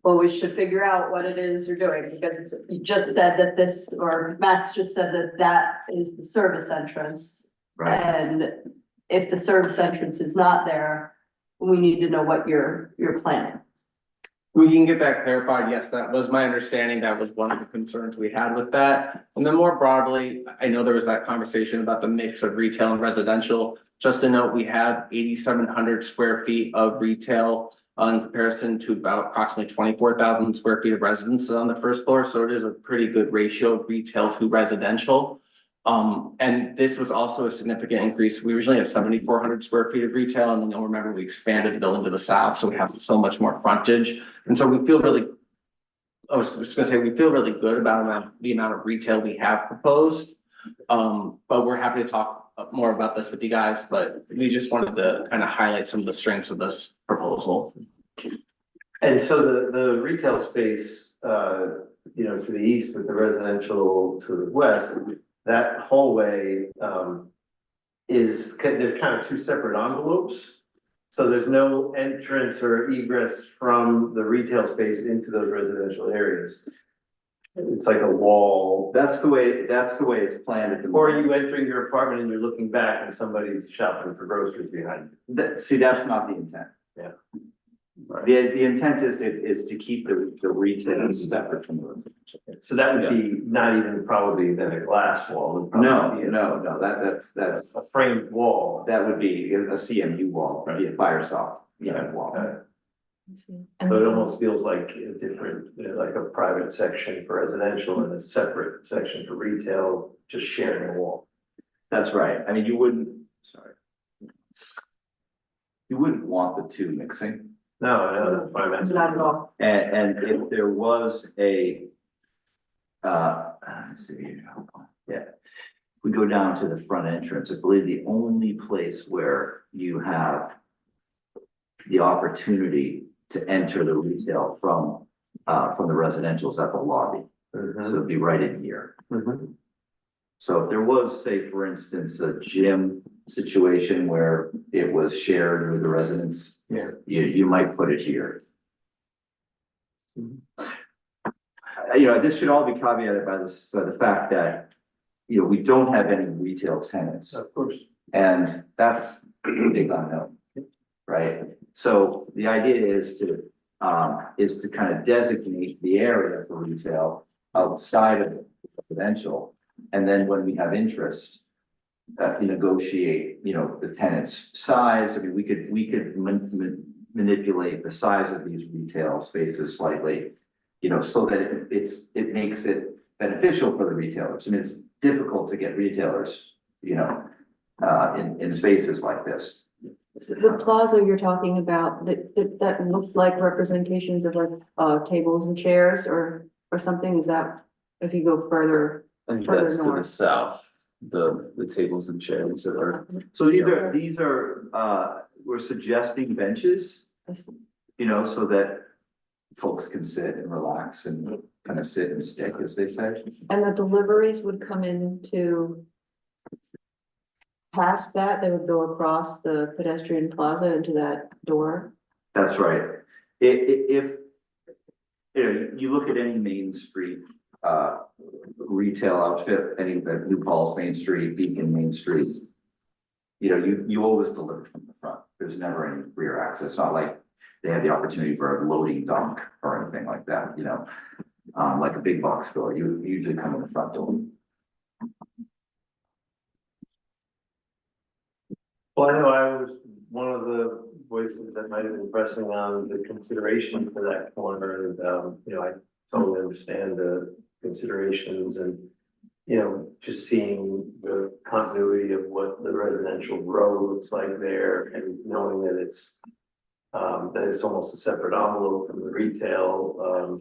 J: Well, we should figure out what it is you're doing, because you just said that this, or Matt's just said that that is the service entrance.
M: Right.
J: And if the service entrance is not there, we need to know what you're planning.
L: We can get that clarified. Yes, that was my understanding. That was one of the concerns we had with that. And then more broadly, I know there was that conversation about the mix of retail and residential. Just to note, we have 8,700 square feet of retail in comparison to about approximately 24,000 square feet of residences on the first floor. So it is a pretty good ratio of retail to residential. And this was also a significant increase. We originally had 7,400 square feet of retail, and then you'll remember we expanded the building to the south, so we have so much more frontage. And so we feel really, I was just gonna say, we feel really good about the amount of retail we have proposed. But we're happy to talk more about this with you guys, but we just wanted to kind of highlight some of the strengths of this proposal.
H: and so the retail space, you know, to the east with the residential to the west, that hallway, they're kind of two separate envelopes. So there's no entrance or egress from the retail space into those residential areas. It's like a wall,
M: That's the way it's planned at the
H: or
M: moment.
H: you entering your apartment and you're looking back and somebody's shopping for groceries behind you.
M: See, that's not the intent.
H: Yeah.
M: The intent is to keep the retail separate from the residential.
H: So that would be not even probably then a glass wall. It would probably be
M: No, that's
H: a framed wall.
M: that would be a CMU wall, be a fire stop, wall.
H: So it almost feels like a different, you know, like a private section for residential and a separate section for retail, just sharing a wall.
M: That's right. I mean, you wouldn't want the two mixing.
H: No, that's why I'm asking.
J: Not at all.
M: And if there was a, let's see, hold on. Yeah. We go down to the front entrance. I believe the only place where you have the opportunity to enter the retail from the residentials at the lobby. So it'd be right in here. So if there was, say, for instance, a gym situation where it was shared with the residents.
H: Yeah.
M: You might put it here. This should all be caveated by the fact that, we don't have any retail tenants.
H: Of course.
M: And that's a big unknown, right? So the idea is to kind of designate the area for retail outside of residential. And then when we have interest, negotiate, the tenant's size. I mean, we could manipulate the size of these retail spaces slightly, so that it makes it beneficial for the retailers. I mean, it's difficult to get retailers, in spaces like this.
B: The plaza you're talking about, that looked like representations of like, tables and chairs or something, is that if you go further?
A: I think
B: Further
A: that's to the
B: north.
A: south, the tables and chairs that are.
M: So these are, we're suggesting benches, so that folks can sit and relax and kind of sit and stick, as they say.
B: And the deliveries would come into past that, they would go across the pedestrian plaza into that door?
M: That's right. If, you look at any Main Street, retail outfit, any of New Paltz Main Street, Beacon Main Street, you always deliver from the front. There's never any rear access. It's not like they have the opportunity for a loading dock or anything like that, like a big box store. You usually come in the front door.
H: Well, I know I was one of the voices that might have been pressing on the consideration for that corner, and, I totally understand the considerations and you know, just seeing the continuity of what the residential row looks like there and knowing that it's almost a separate envelope from the retail,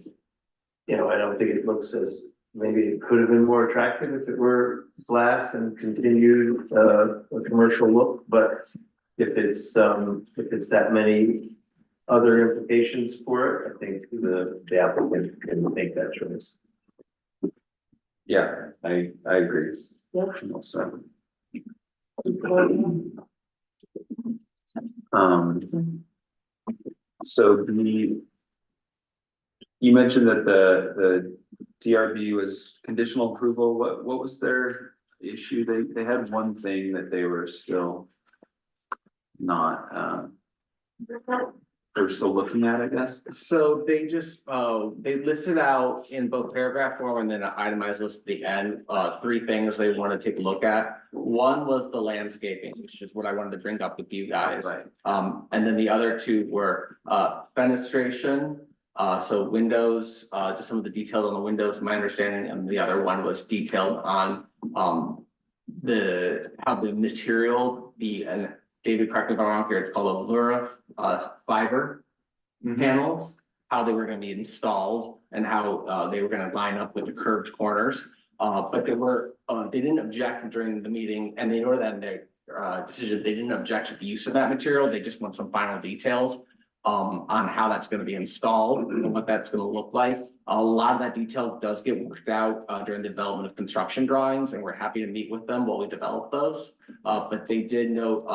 H: you know, I don't think it looks as, maybe it could have been more attractive if it were glass and continued, a commercial look, but if it's that many other implications for it, I think the applicant can make that choice.
A: Yeah, I agree.
B: Yep.
A: Also. So you mentioned that the DRB was conditional approval. What was their issue? They had one thing that they were still not, they were still looking at, I guess.
L: So they just, they listed out in both paragraph form and then an itemized list at the end, three things they want to take a look at. One was the landscaping, which is what I wanted to bring up with you guys.
A: Right.
L: And then the other two were, fenestration, so windows, just some of the details on the windows, my understanding, and the other one was detailed on, how the material, and David, correct me if I'm wrong here, it's called Allura, fiber panels, how they were gonna be installed and how, they were gonna line up with the curved corners. But they didn't object during the meeting, and they know that in their, decision, they didn't object to the use of that material, they just want some final details on how that's gonna be installed and what that's gonna look like. A lot of that detail does get worked out during the development of construction drawings, and we're happy to meet with them while we develop those. But they did note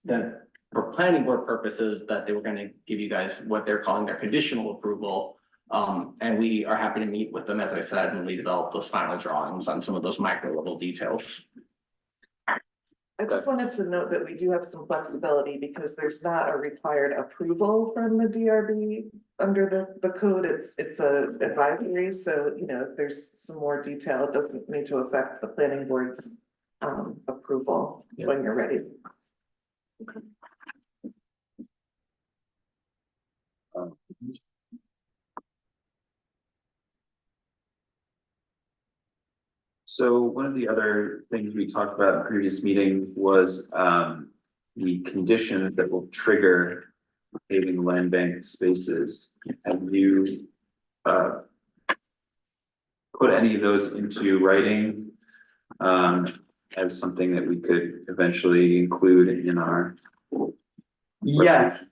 L: that for planning board purposes, that they were gonna give you guys what they're calling their conditional approval. And we are happy to meet with them, as I said, when we develop those final drawings on some of those micro level details.
K: I just wanted to note that we do have some flexibility because there's not a required approval from the DRB under the code. It's a advisory, so you know, if there's some more detail, it doesn't need to affect the planning board's approval when you're ready.
A: So one of the other things we talked about in the previous meeting was the conditions that will trigger paving land bank spaces. Have you put any of those into writing as something that we could eventually include in our?
L: Yes,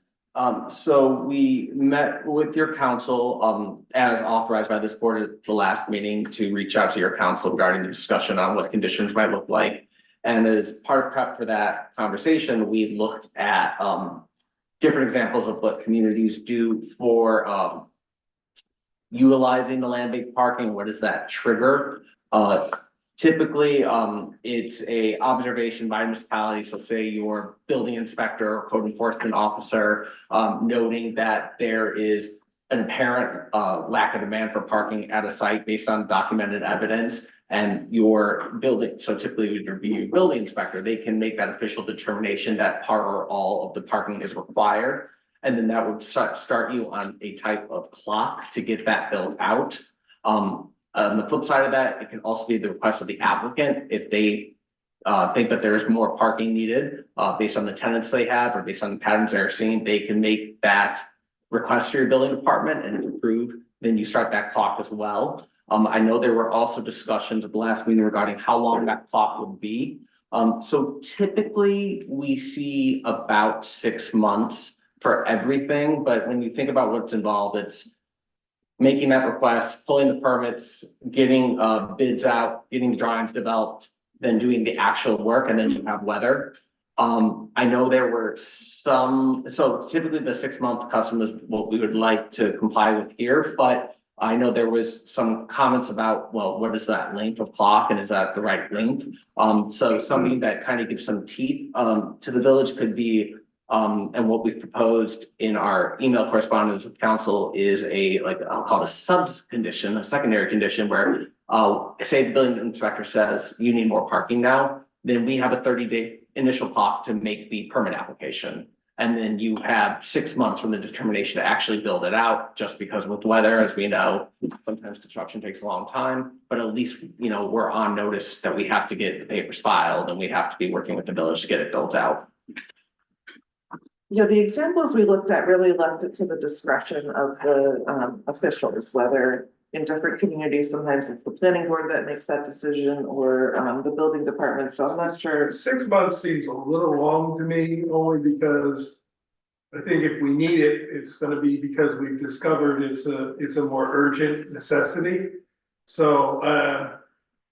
L: so we met with your council, as authorized by this board at the last meeting to reach out to your council regarding the discussion on what conditions might look like. And as part of prep for that conversation, we looked at, different examples of what communities do for, utilizing the land bank parking. What does that trigger? Typically, it's a observation by municipality, so say your building inspector or code enforcement officer, noting that there is an apparent, lack of demand for parking at a site based on documented evidence. And your building, so typically it would be your building inspector, they can make that official determination that part or all of the parking is required. And then that would start you on a type of clock to get that built out. On the flip side of that, it can also be the request of the applicant if they think that there is more parking needed based on the tenants they have or based on the patterns they're seeing, they can make that request to your building department, and if approved, then you start that clock as well. I know there were also discussions at the last meeting regarding how long that clock would be. So typically we see about 6 months for everything, but when you think about what's involved, it's making that request, pulling the permits, getting bids out, getting the drawings developed, then doing the actual work, and then you have weather. I know there were some, so typically the 6-month custom is what we would like to comply with here, but I know there was some comments about, well, what is that length of clock and is that the right length? So something that kind of gives some teeth to the village could be, and what we've proposed in our email correspondence with council is I'll call it a sub condition, a secondary condition where, say the building inspector says you need more parking now, then we have a 30-day initial clock to make the permit application. And then you have 6 months from the determination to actually build it out, just because with weather, as we know, sometimes construction takes a long time. But at least, we're on notice that we have to get the papers filed and we have to be working with the village to get it built out.
K: Yeah, the examples we looked at really left it to the discretion of the officials, whether in different communities, sometimes it's the planning board that makes that decision or the building department, so I'm not sure.
D: 6 months seems a little long to me, only because I think if we need it, it's gonna be because we've discovered it's a more urgent necessity. So,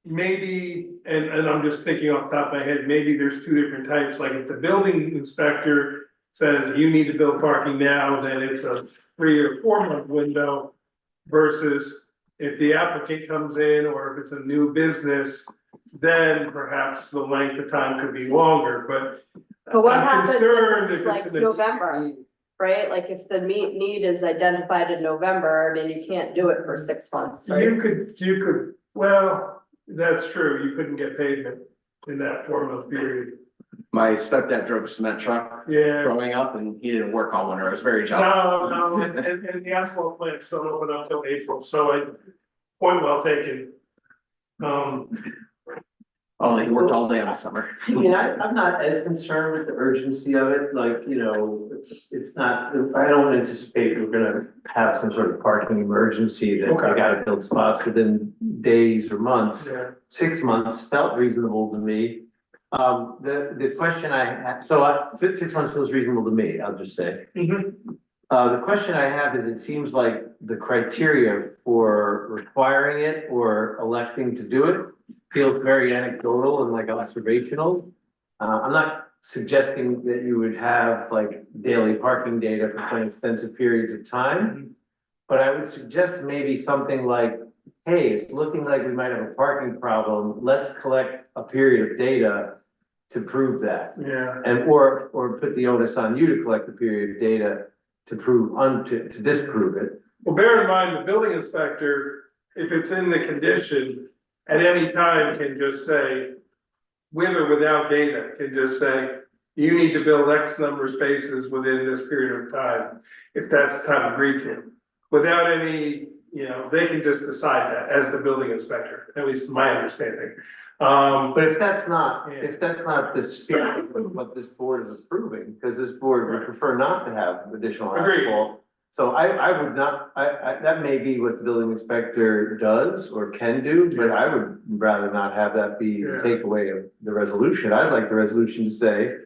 D: maybe, and I'm just thinking off the top of my head, maybe there's two different types, like if the building inspector says you need to build parking now, then it's a 3 or 4 month window versus if the applicant comes in or if it's a new business, then perhaps the length of time could be longer,
J: But what
D: I'm
J: happens
D: concerned
J: if
D: if
J: it's
D: it's
J: like
D: an-
J: November, right? Like if the need is identified in November, then you can't do it for 6 months, right?
D: you could, well, that's true, you couldn't get pavement in that 4 month period.
L: My stepdad drove a cement truck
D: Yeah,
L: growing up and he didn't work all winter. I was very jealous.
D: no, and the asphalt plants don't open up till April, point well taken.
L: Oh, he worked all day in the summer.
H: I mean, I'm not as concerned with the urgency of it, like, it's not, I don't anticipate we're gonna have some sort of parking emergency that we
D: Okay.
H: gotta build spots within days or months.
D: Yeah.
H: 6 months felt reasonable to me. The question I had, 6 months feels reasonable to me, I'll just say. The question I have is, it seems like the criteria for requiring it or electing to do it feels very anecdotal and like observational. I'm not suggesting that you would have like daily parking data for extensive periods of time. But I would suggest maybe something like, hey, it's looking like we might have a parking problem. Let's collect a period of data to prove that.
D: Yeah.
H: And or put the onus on you to collect the period of data to prove to disprove it.
D: Well, bear in mind, the building inspector, if it's in the condition, at any time can just say, with or without data, can just say, you need to build X number of spaces within this period of time, if that's kind of agreed to. Without any, they can just decide that as the building inspector, at least my understanding.
H: But if that's not the spirit of what this board is approving, because this board would prefer not to have additional
D: Agreed.
H: asphalt. So I would not, that may be what the building inspector does or can do, but I would rather not have that be the
D: Yeah.
H: takeaway of the resolution. I'd like the resolution to say,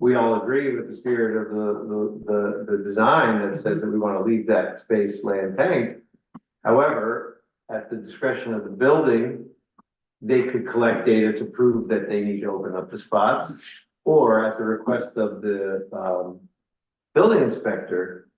H: we all agree with the spirit of the design that says that we want to leave that space land banked. However, at the discretion of the building, they could collect data to prove that they need to open up the spots. Or at the request of the building inspector,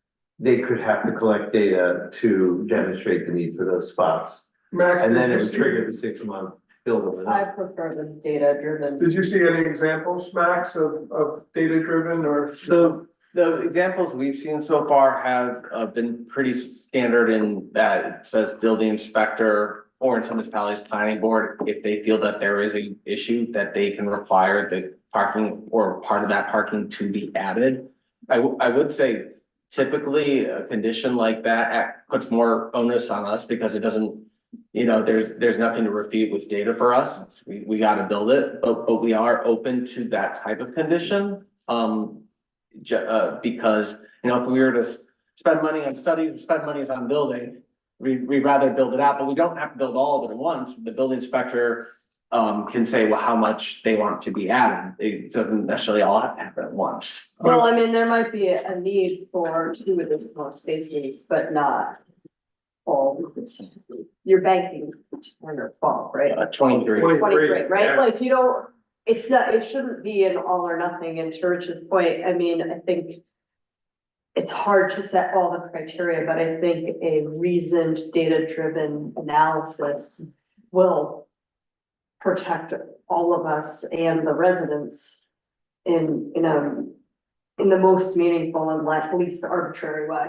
H: they could have to collect data to demonstrate the need for those spots.
D: Max,
H: And then
D: did
H: it
D: you
H: would
D: see-
H: trigger the 6 month build.
J: I prefer the data driven.
D: Did you see any examples, Max, of data driven or?
L: So the examples we've seen so far have been pretty standard in that it says building inspector or in some municipalities planning board, if they feel that there is a issue that they can require the parking or part of that parking to be added. I would say typically a condition like that puts more onus on us because it doesn't, there's nothing to refute with data for us. We gotta build it, but we are open to that type of condition. Because, if we were to spend money on studies, spend money on building, we'd rather build it out, but we don't have to build all of it at once. The building inspector can say, well, how much they want to be added. It doesn't necessarily all have to happen at once.
J: Well, I mean, there might be a need for 2 additional spaces, but not all. You're banking 10 or 12, right?
L: 23.
J: 23, right?
D: Yeah.
J: Like, it shouldn't be an all or nothing. And to Rich's point, I mean, I think it's hard to set all the criteria, but I think a reasoned, data-driven analysis will protect all of us and the residents in the most meaningful and least arbitrary way.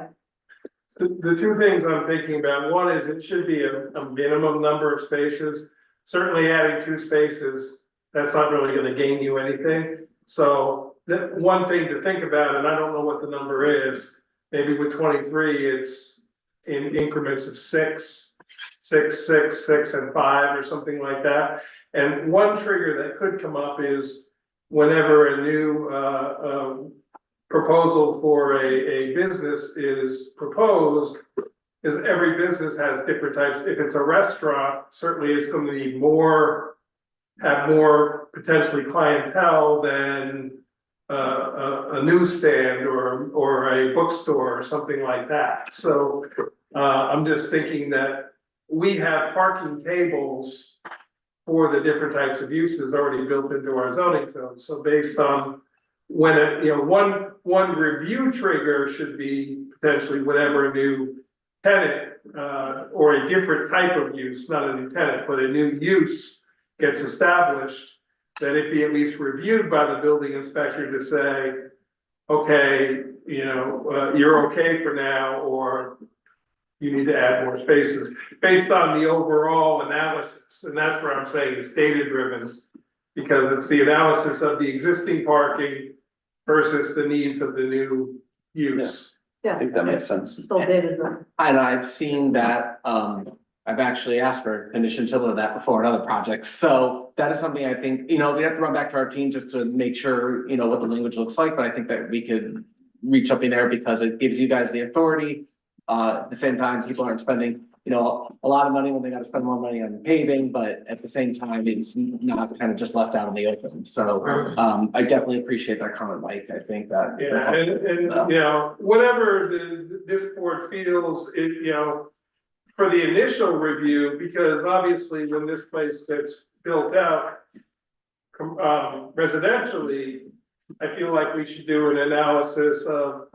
D: The two things I'm thinking about, one is it should be a minimum number of spaces. Certainly adding 2 spaces, that's not really gonna gain you anything. So the one thing to think about, and I don't know what the number is, maybe with 23, it's in increments of 6, 6, 6, 6, and 5, or something like that. And one trigger that could come up is whenever a new proposal for a business is proposed, is every business has different types. If it's a restaurant, certainly it's going to be have more potentially clientele than a newsstand or a bookstore or something like that. So I'm just thinking that we have parking tables for the different types of uses already built into our zoning code. So based on when one review trigger should be potentially whenever a new tenant or a different type of use, not a new tenant, but a new use gets established, that it be at least reviewed by the building inspector to say, okay, you're okay for now, or you need to add more spaces based on the overall analysis. And that's where I'm saying it's data driven, because it's the analysis of the existing parking versus the needs of the new use.
A: I think that makes sense.
B: Still dated, but
L: And I've seen that, I've actually asked for conditions similar to that before in other projects, so that is something I think, we have to run back to our team just to make sure, what the language looks like, but I think that we could reach up in there because it gives you guys the authority. At the same time, people aren't spending, a lot of money when they gotta spend more money on paving, but at the same time, it's not kind of just left out in the open, so, I definitely appreciate that comment, Mike, I think that.
D: Yeah, and whatever this board feels, for the initial review, because obviously when this place gets built out residentially, I feel like we should do an analysis of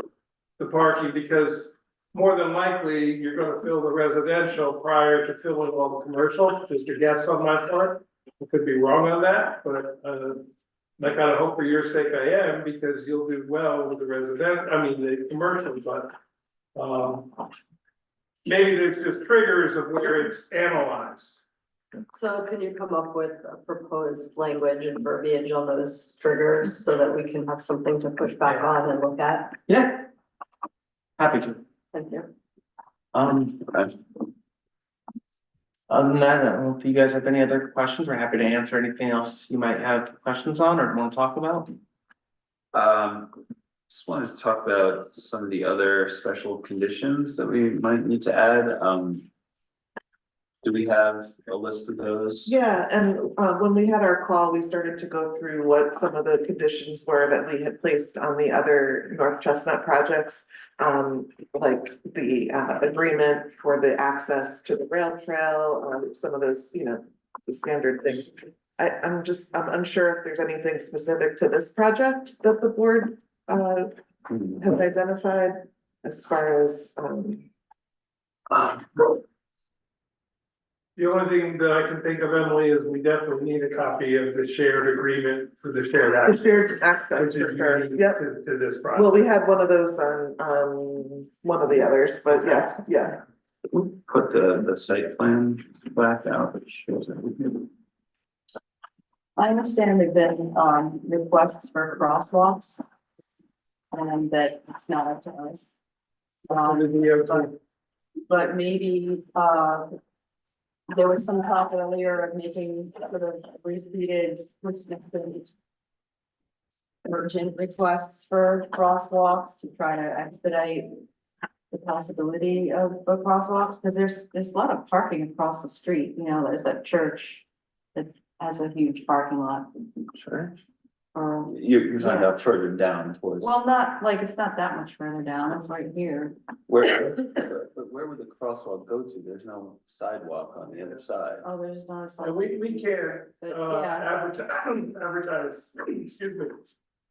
D: the parking, because more than likely, you're gonna fill the residential prior to filling all the commercial, just a guess on my part. I could be wrong on that, but I kind of hope for your sake I am, because you'll do well with the commercial, but maybe there's just triggers of where it's analyzed.
J: So can you come up with a proposed language and verbiage on those triggers so that we can have something to push back on and look at?
L: Yeah. Happy to.
J: Thank you.
A: Okay.
L: Other than that, I don't know if you guys have any other questions. We're happy to answer anything else you might have questions on or want to talk about.
A: Just wanted to talk about some of the other special conditions that we might need to add. Do we have a list of those?
K: Yeah, and when we had our call, we started to go through what some of the conditions were that we had placed on the other North Chestnut projects. Like the agreement for the access to the rail trail, some of those, the standard things. I'm unsure if there's anything specific to this project that the board has identified as far as
D: The only thing that I can think of, Emily, is we definitely need a copy of the shared agreement for the shared
K: the
D: access.
K: shared access
D: Which
K: for
D: is
K: sure.
D: unique
K: Yep.
D: to this
K: Well,
D: project.
K: we had one of those on one of the others, but yeah.
A: Put the site plan back out, which shows it.
B: I understand there've been, requests for crosswalks. And that it's not up to us. But maybe, there was some talk earlier of making sort of repeated urgent requests for crosswalks to try to expedite the possibility of crosswalks, because there's a lot of parking across the street, there's that church that has a huge parking lot.
A: Sure. You're talking about further down towards.
B: Well, it's not that much further down, it's right here.
A: Where would the crosswalk go to? There's no sidewalk on the other side.
B: Oh, there's not a
D: And
B: sidewalk.
D: we can't
B: Yeah.
D: advertise, excuse me,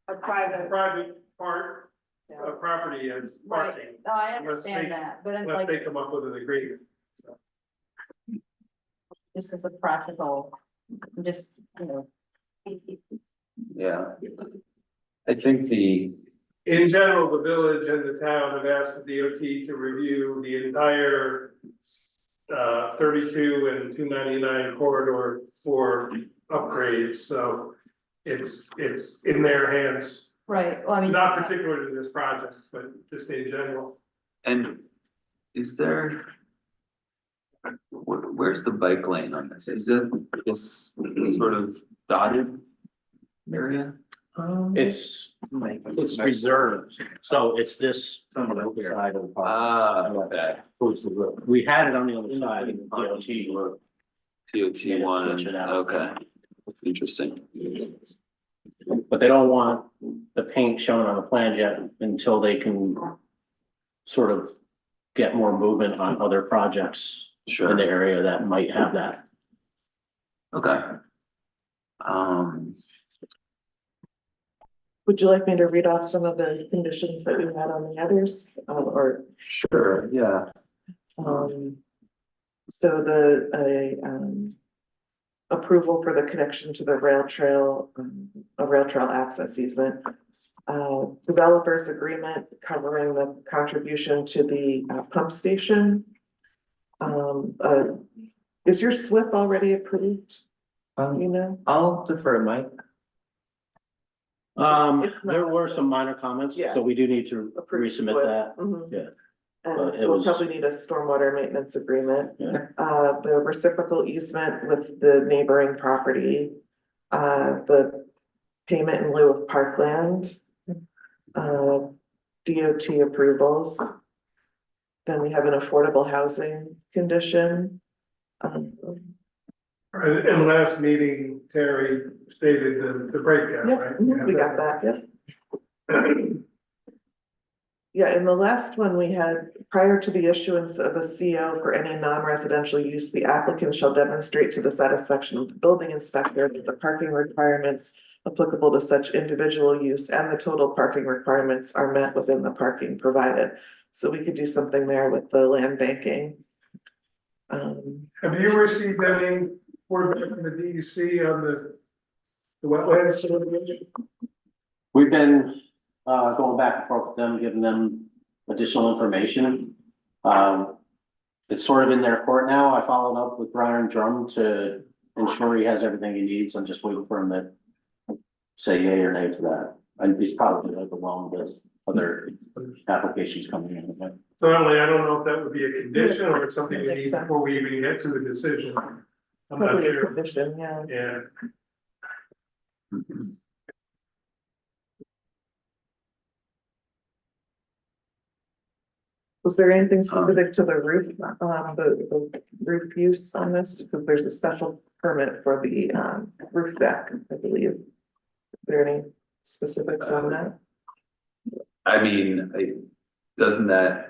B: A private.
D: private part
B: Yeah.
D: of property as parking.
B: Right, no, I
D: Unless they-
B: understand that, but
D: Unless
B: like,
D: they come up with an agreement.
B: just as a practical, just,
A: Yeah. I think
D: In general, the village and the town have asked the DOT to review the entire 32 and 299 corridor for upgrades, so it's in their hands
B: Right, well, I mean.
D: Not particular to this project, but just in general.
A: And is there? Where's the bike lane on this? Is it this sort of dotted area?
F: It's reserved, so it's this.
G: Some of the side of the.
A: Okay.
F: Towards the road. We had it on the other side in the DOT.
A: TOT one,
F: Switch it out.
A: okay. Interesting.
F: But they don't want the paint shown on the plan yet until they can sort of get more movement on other projects in the
A: Sure,
F: area that might have that.
A: okay.
K: Would you like me to read off some of the conditions that we had on the others, or?
A: Sure, yeah.
K: So approval for the connection to the rail trail, a rail trail access easement. Developers agreement covering the contribution to the pump station. Is your SWIP already approved? You know?
G: I'll defer to Mike.
K: If not-
F: There were some minor comments,
K: Yeah.
F: so we do need to
K: Approved
F: resubmit
K: SWIP.
F: that.
K: Mhm.
F: Yeah.
K: And
F: But it
K: we'll
F: was-
K: probably need a stormwater maintenance agreement.
F: Yeah.
K: The reciprocal easement with the neighboring property. The payment in lieu of parkland. DOT approvals. Then we have an affordable housing condition.
D: In last meeting, Terry stated the breakdown,
K: Yep,
D: right?
K: we got that, yep. Yeah, in the last one, we had, prior to the issuance of a CO for any non-residential use, the applicant shall demonstrate to the satisfaction of the building inspector that the parking requirements applicable to such individual use and the total parking requirements are met within the parking provided. So we could do something there with the land banking.
D: Have you received any word back from the DEC on the wetlands?
F: We've been going back and forth with them, giving them additional information. It's sort of in their court now. I followed up with Brian Drum to ensure he has everything he needs. I'm just waiting for him to say yay or nay to that. And he's probably overwhelmed with other applications coming in.
D: Certainly, I don't know if that would be a condition or it's something we
K: Makes
D: need
K: sense.
D: before we even get to the decision. I'm not
K: Probably a
D: sure,
K: condition, yeah.
D: yeah.
K: Was there anything specific to the roof, the roof use on this? Because there's a special permit for the roof deck, I believe. Is there any specifics on that?
A: I mean, doesn't that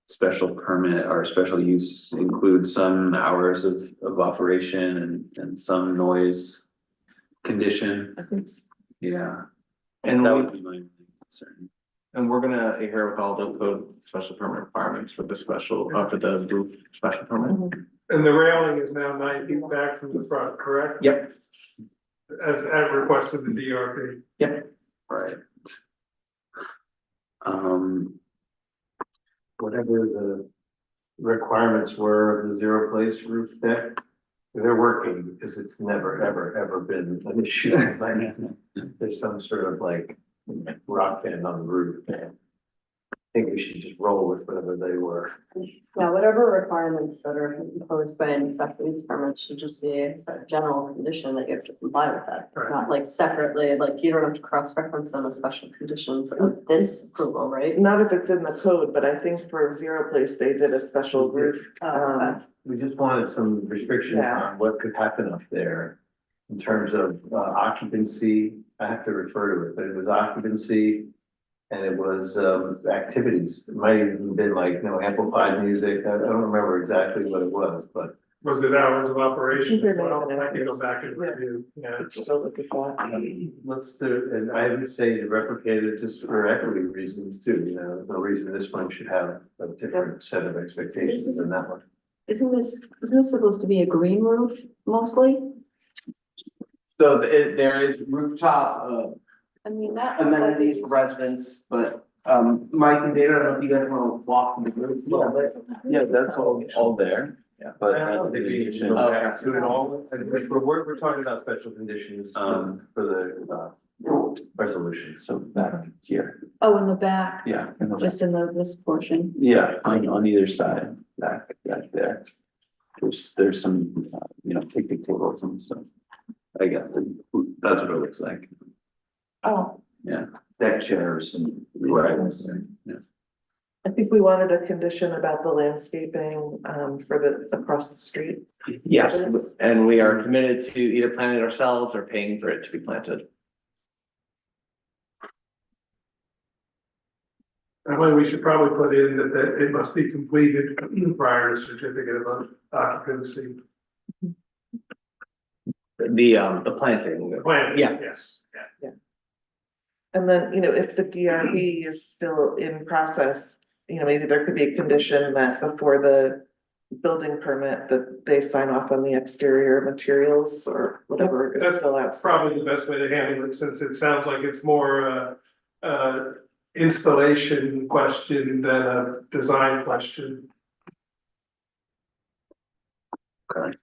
A: special permit or special use include some hours of operation and some noise condition?
K: I think so.
A: Yeah,
G: And
A: that
G: we,
A: would be my only concern.
G: and we're gonna adhere with all the code special permit requirements for the special, for the roof special permit.
D: And the railing is now 9 feet back from the front, correct?
G: Yep.
D: As at request of the DRB.
A: Right.
H: Whatever the requirements were of the zero place roof deck. They're working because it's never, ever been an issue. Like, there's some sort of like rock band on the roof. I think we should just roll with whatever they were.
B: Yeah, whatever requirements that are imposed by any special use permits should just be a general condition that you have to comply with that. It's not like separately, like you don't have to cross-reference them as special conditions of this approval, right?
K: Not if it's in the code, but I think for zero place, they did a special roof.
H: We just wanted some restrictions
K: Yeah.
H: on what could happen up there. In terms of occupancy, I have to refer to it, but it was occupancy. And it was activities, it might even been like, amplified music, I don't remember exactly what it was, but.
D: Was it hours of operation?
K: I think they're
D: Well,
K: making
D: I can go
K: hours.
D: back and
K: Yeah.
D: review, yeah.
K: So look at that.
H: Let's do, and I would say to replicate it just for equity reasons too, there's no reason this one should have a different set of expectations than that one.
B: Isn't this supposed to be a green roof mostly?
L: So there is rooftop
B: I mean, that.
L: amenities for residents, but Mike and Dana, I don't know if you guys want to walk the group a little bit.
A: Yeah, that's all there, but.
H: I don't think we should go back to it all, we're talking about special conditions for the resolution, so back here,
B: Oh, in the back,
H: yeah. in the back.
B: just in this portion.
H: Yeah, on either side, back there. There's some, picnic tables and stuff. I guess, that's what it looks like.
B: Oh,
H: Deck chairs and. Right. Yeah.
K: I think we wanted a condition about the landscaping, for the, across the street.
L: Yes, and we are committed to either planting it ourselves or paying for it to be planted.
D: That way we should probably put in that it must be completed prior to certificate of occupancy.
L: The planting.
D: Plan,
L: Yeah.
D: yes, yeah.
K: And then, if the DRB is still in process, maybe there could be a condition that before the building permit, that they sign off on the exterior materials or whatever is
D: That's
K: still out.
D: Probably the best way to handle it, since it sounds like it's more installation question than a design question.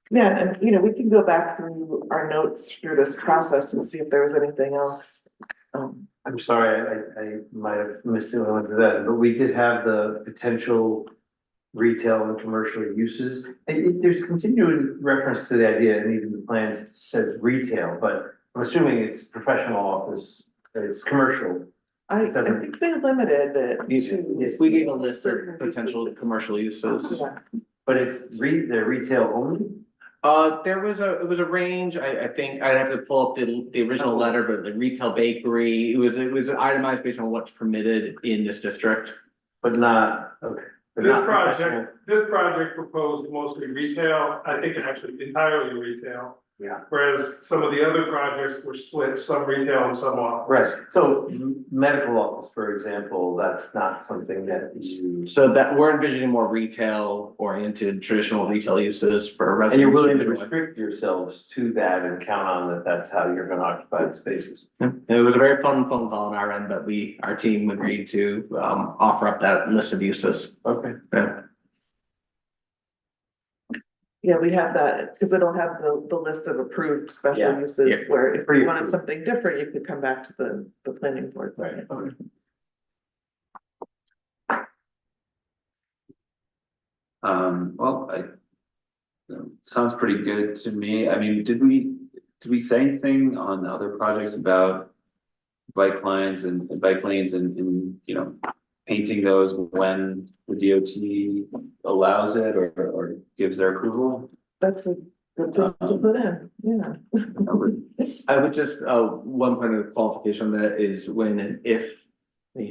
K: Yeah, and we can go back through our notes through this process and see if there was anything else.
H: I'm sorry, I might have missed it when I went through that, but we did have the potential retail and commercial uses. There's continuing reference to the idea, and even the plans says retail, but I'm assuming it's professional office, it's commercial.
K: I
H: doesn't-
K: think they limited it to.
L: We gave a list of
K: certain
L: potential
K: uses.
L: commercial uses.
K: Yeah.
H: But it's they're retail only?
L: It was a range, I think, I'd have to pull up the original letter, but the retail bakery, it was itemized based on what's permitted in this district.
H: But not, okay. But
D: This
H: not professional.
D: project proposed mostly retail, I think actually entirely retail.
H: Yeah.
D: Whereas some of the other projects were split, some retail and some office.
H: Right, so medical office, for example, that's not something that you.
L: So that we're envisioning more retail oriented, traditional retail uses for residents.
H: And you're willing to
L: enjoy.
H: restrict yourselves to that and count on that that's how you're gonna occupy the spaces.
L: It was a very fun phone call on our end, but our team agreed to offer up that list of uses.
H: Okay.
L: Yeah.
K: Yeah, we have that, because it'll have the list of approved special
H: Yeah,
K: uses,
L: yeah.
K: where if you wanted
H: Pre-approved.
K: something different, you could come back to the planning board.
H: Right, okay.
A: Sounds pretty good to me. I mean, did we say anything on the other projects about bike lanes and painting those when the DOT allows it or gives their approval?
K: That's a good thing to put in, yeah.
L: I would just, one point of qualification on that is when and if, I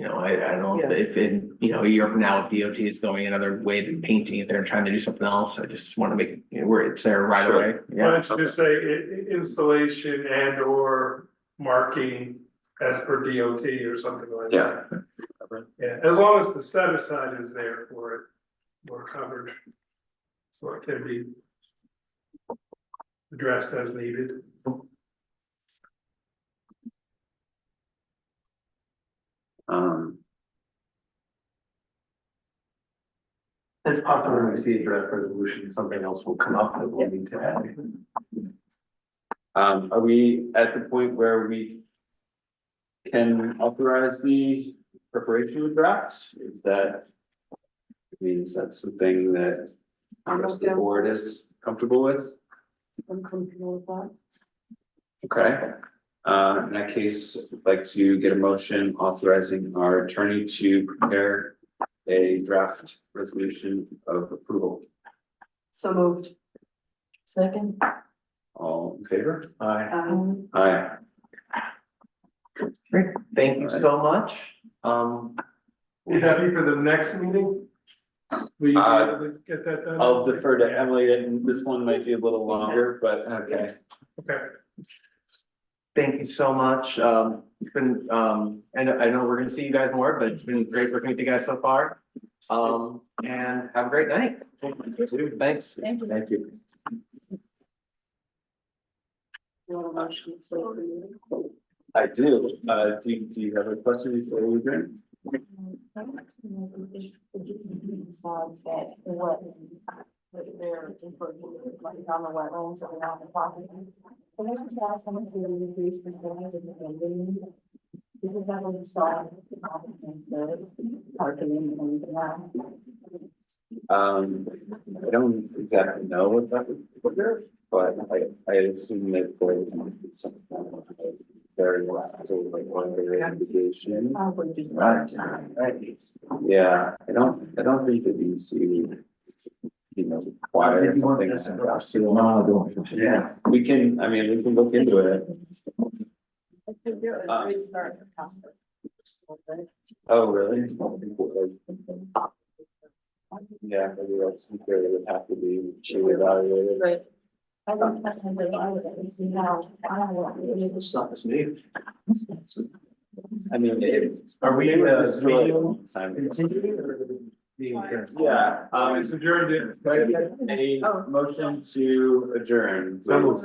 L: don't know if in, a year from now, if DOT is going another way than painting it, they're trying to do something else. I just want to make, where it's there right away.
D: Why
L: Yeah.
D: don't you just say installation and or marking as per DOT or something like that? Yeah, as long as the set aside is there for it, we're covered. So it can be addressed as needed.
H: It's possible when we see a draft resolution, something else will come up that we'll need to add.
A: Are we at the point where we can authorize the preparation of drafts? Is that something that the board is comfortable with?
B: I'm comfortable with that.
A: Okay, in that case, I'd like to get a motion authorizing our attorney to prepare a draft resolution of approval.
B: So moved. Second.
A: All in favor?
H: Aye.
A: Aye.
L: Thank you so much.
D: You happy for the next meeting? Will you be able to get that done?
A: I'll defer to Emily, and this one might be a little longer, but okay.
D: Okay.
L: Thank you so much. It's been, I know we're gonna see you guys more, but it's been great working with you guys so far. And have a great night. Thanks.
B: Thank you.
A: Thank you.
B: You want a motion, so-
A: I do. Do you have a question before we begin?
B: Besides that, what they're, like on the wetlands or on the property. Can I just ask someone to increase the size of the building? Because that would solve the parking and that.
A: I don't exactly know what that would be, but I assume that it's something very sort of like one of the indication.
B: Probably just.
M: Right.
A: Yeah, I don't think that you see, require something.
M: Yeah.
A: We can, I mean, we can look into it.
B: Restart the process.
A: Oh, really? Yeah, maybe that's something that would have to be evaluated.
B: Right. I don't touch on the line, we now, I don't want to.
F: Stop this meeting.
A: I mean,
H: Are we,
A: this is really a long time ago.
H: continuing or being adjourned?
A: Yeah,
D: It's adjourned.
A: can I get a motion to adjourn?
H: So moved.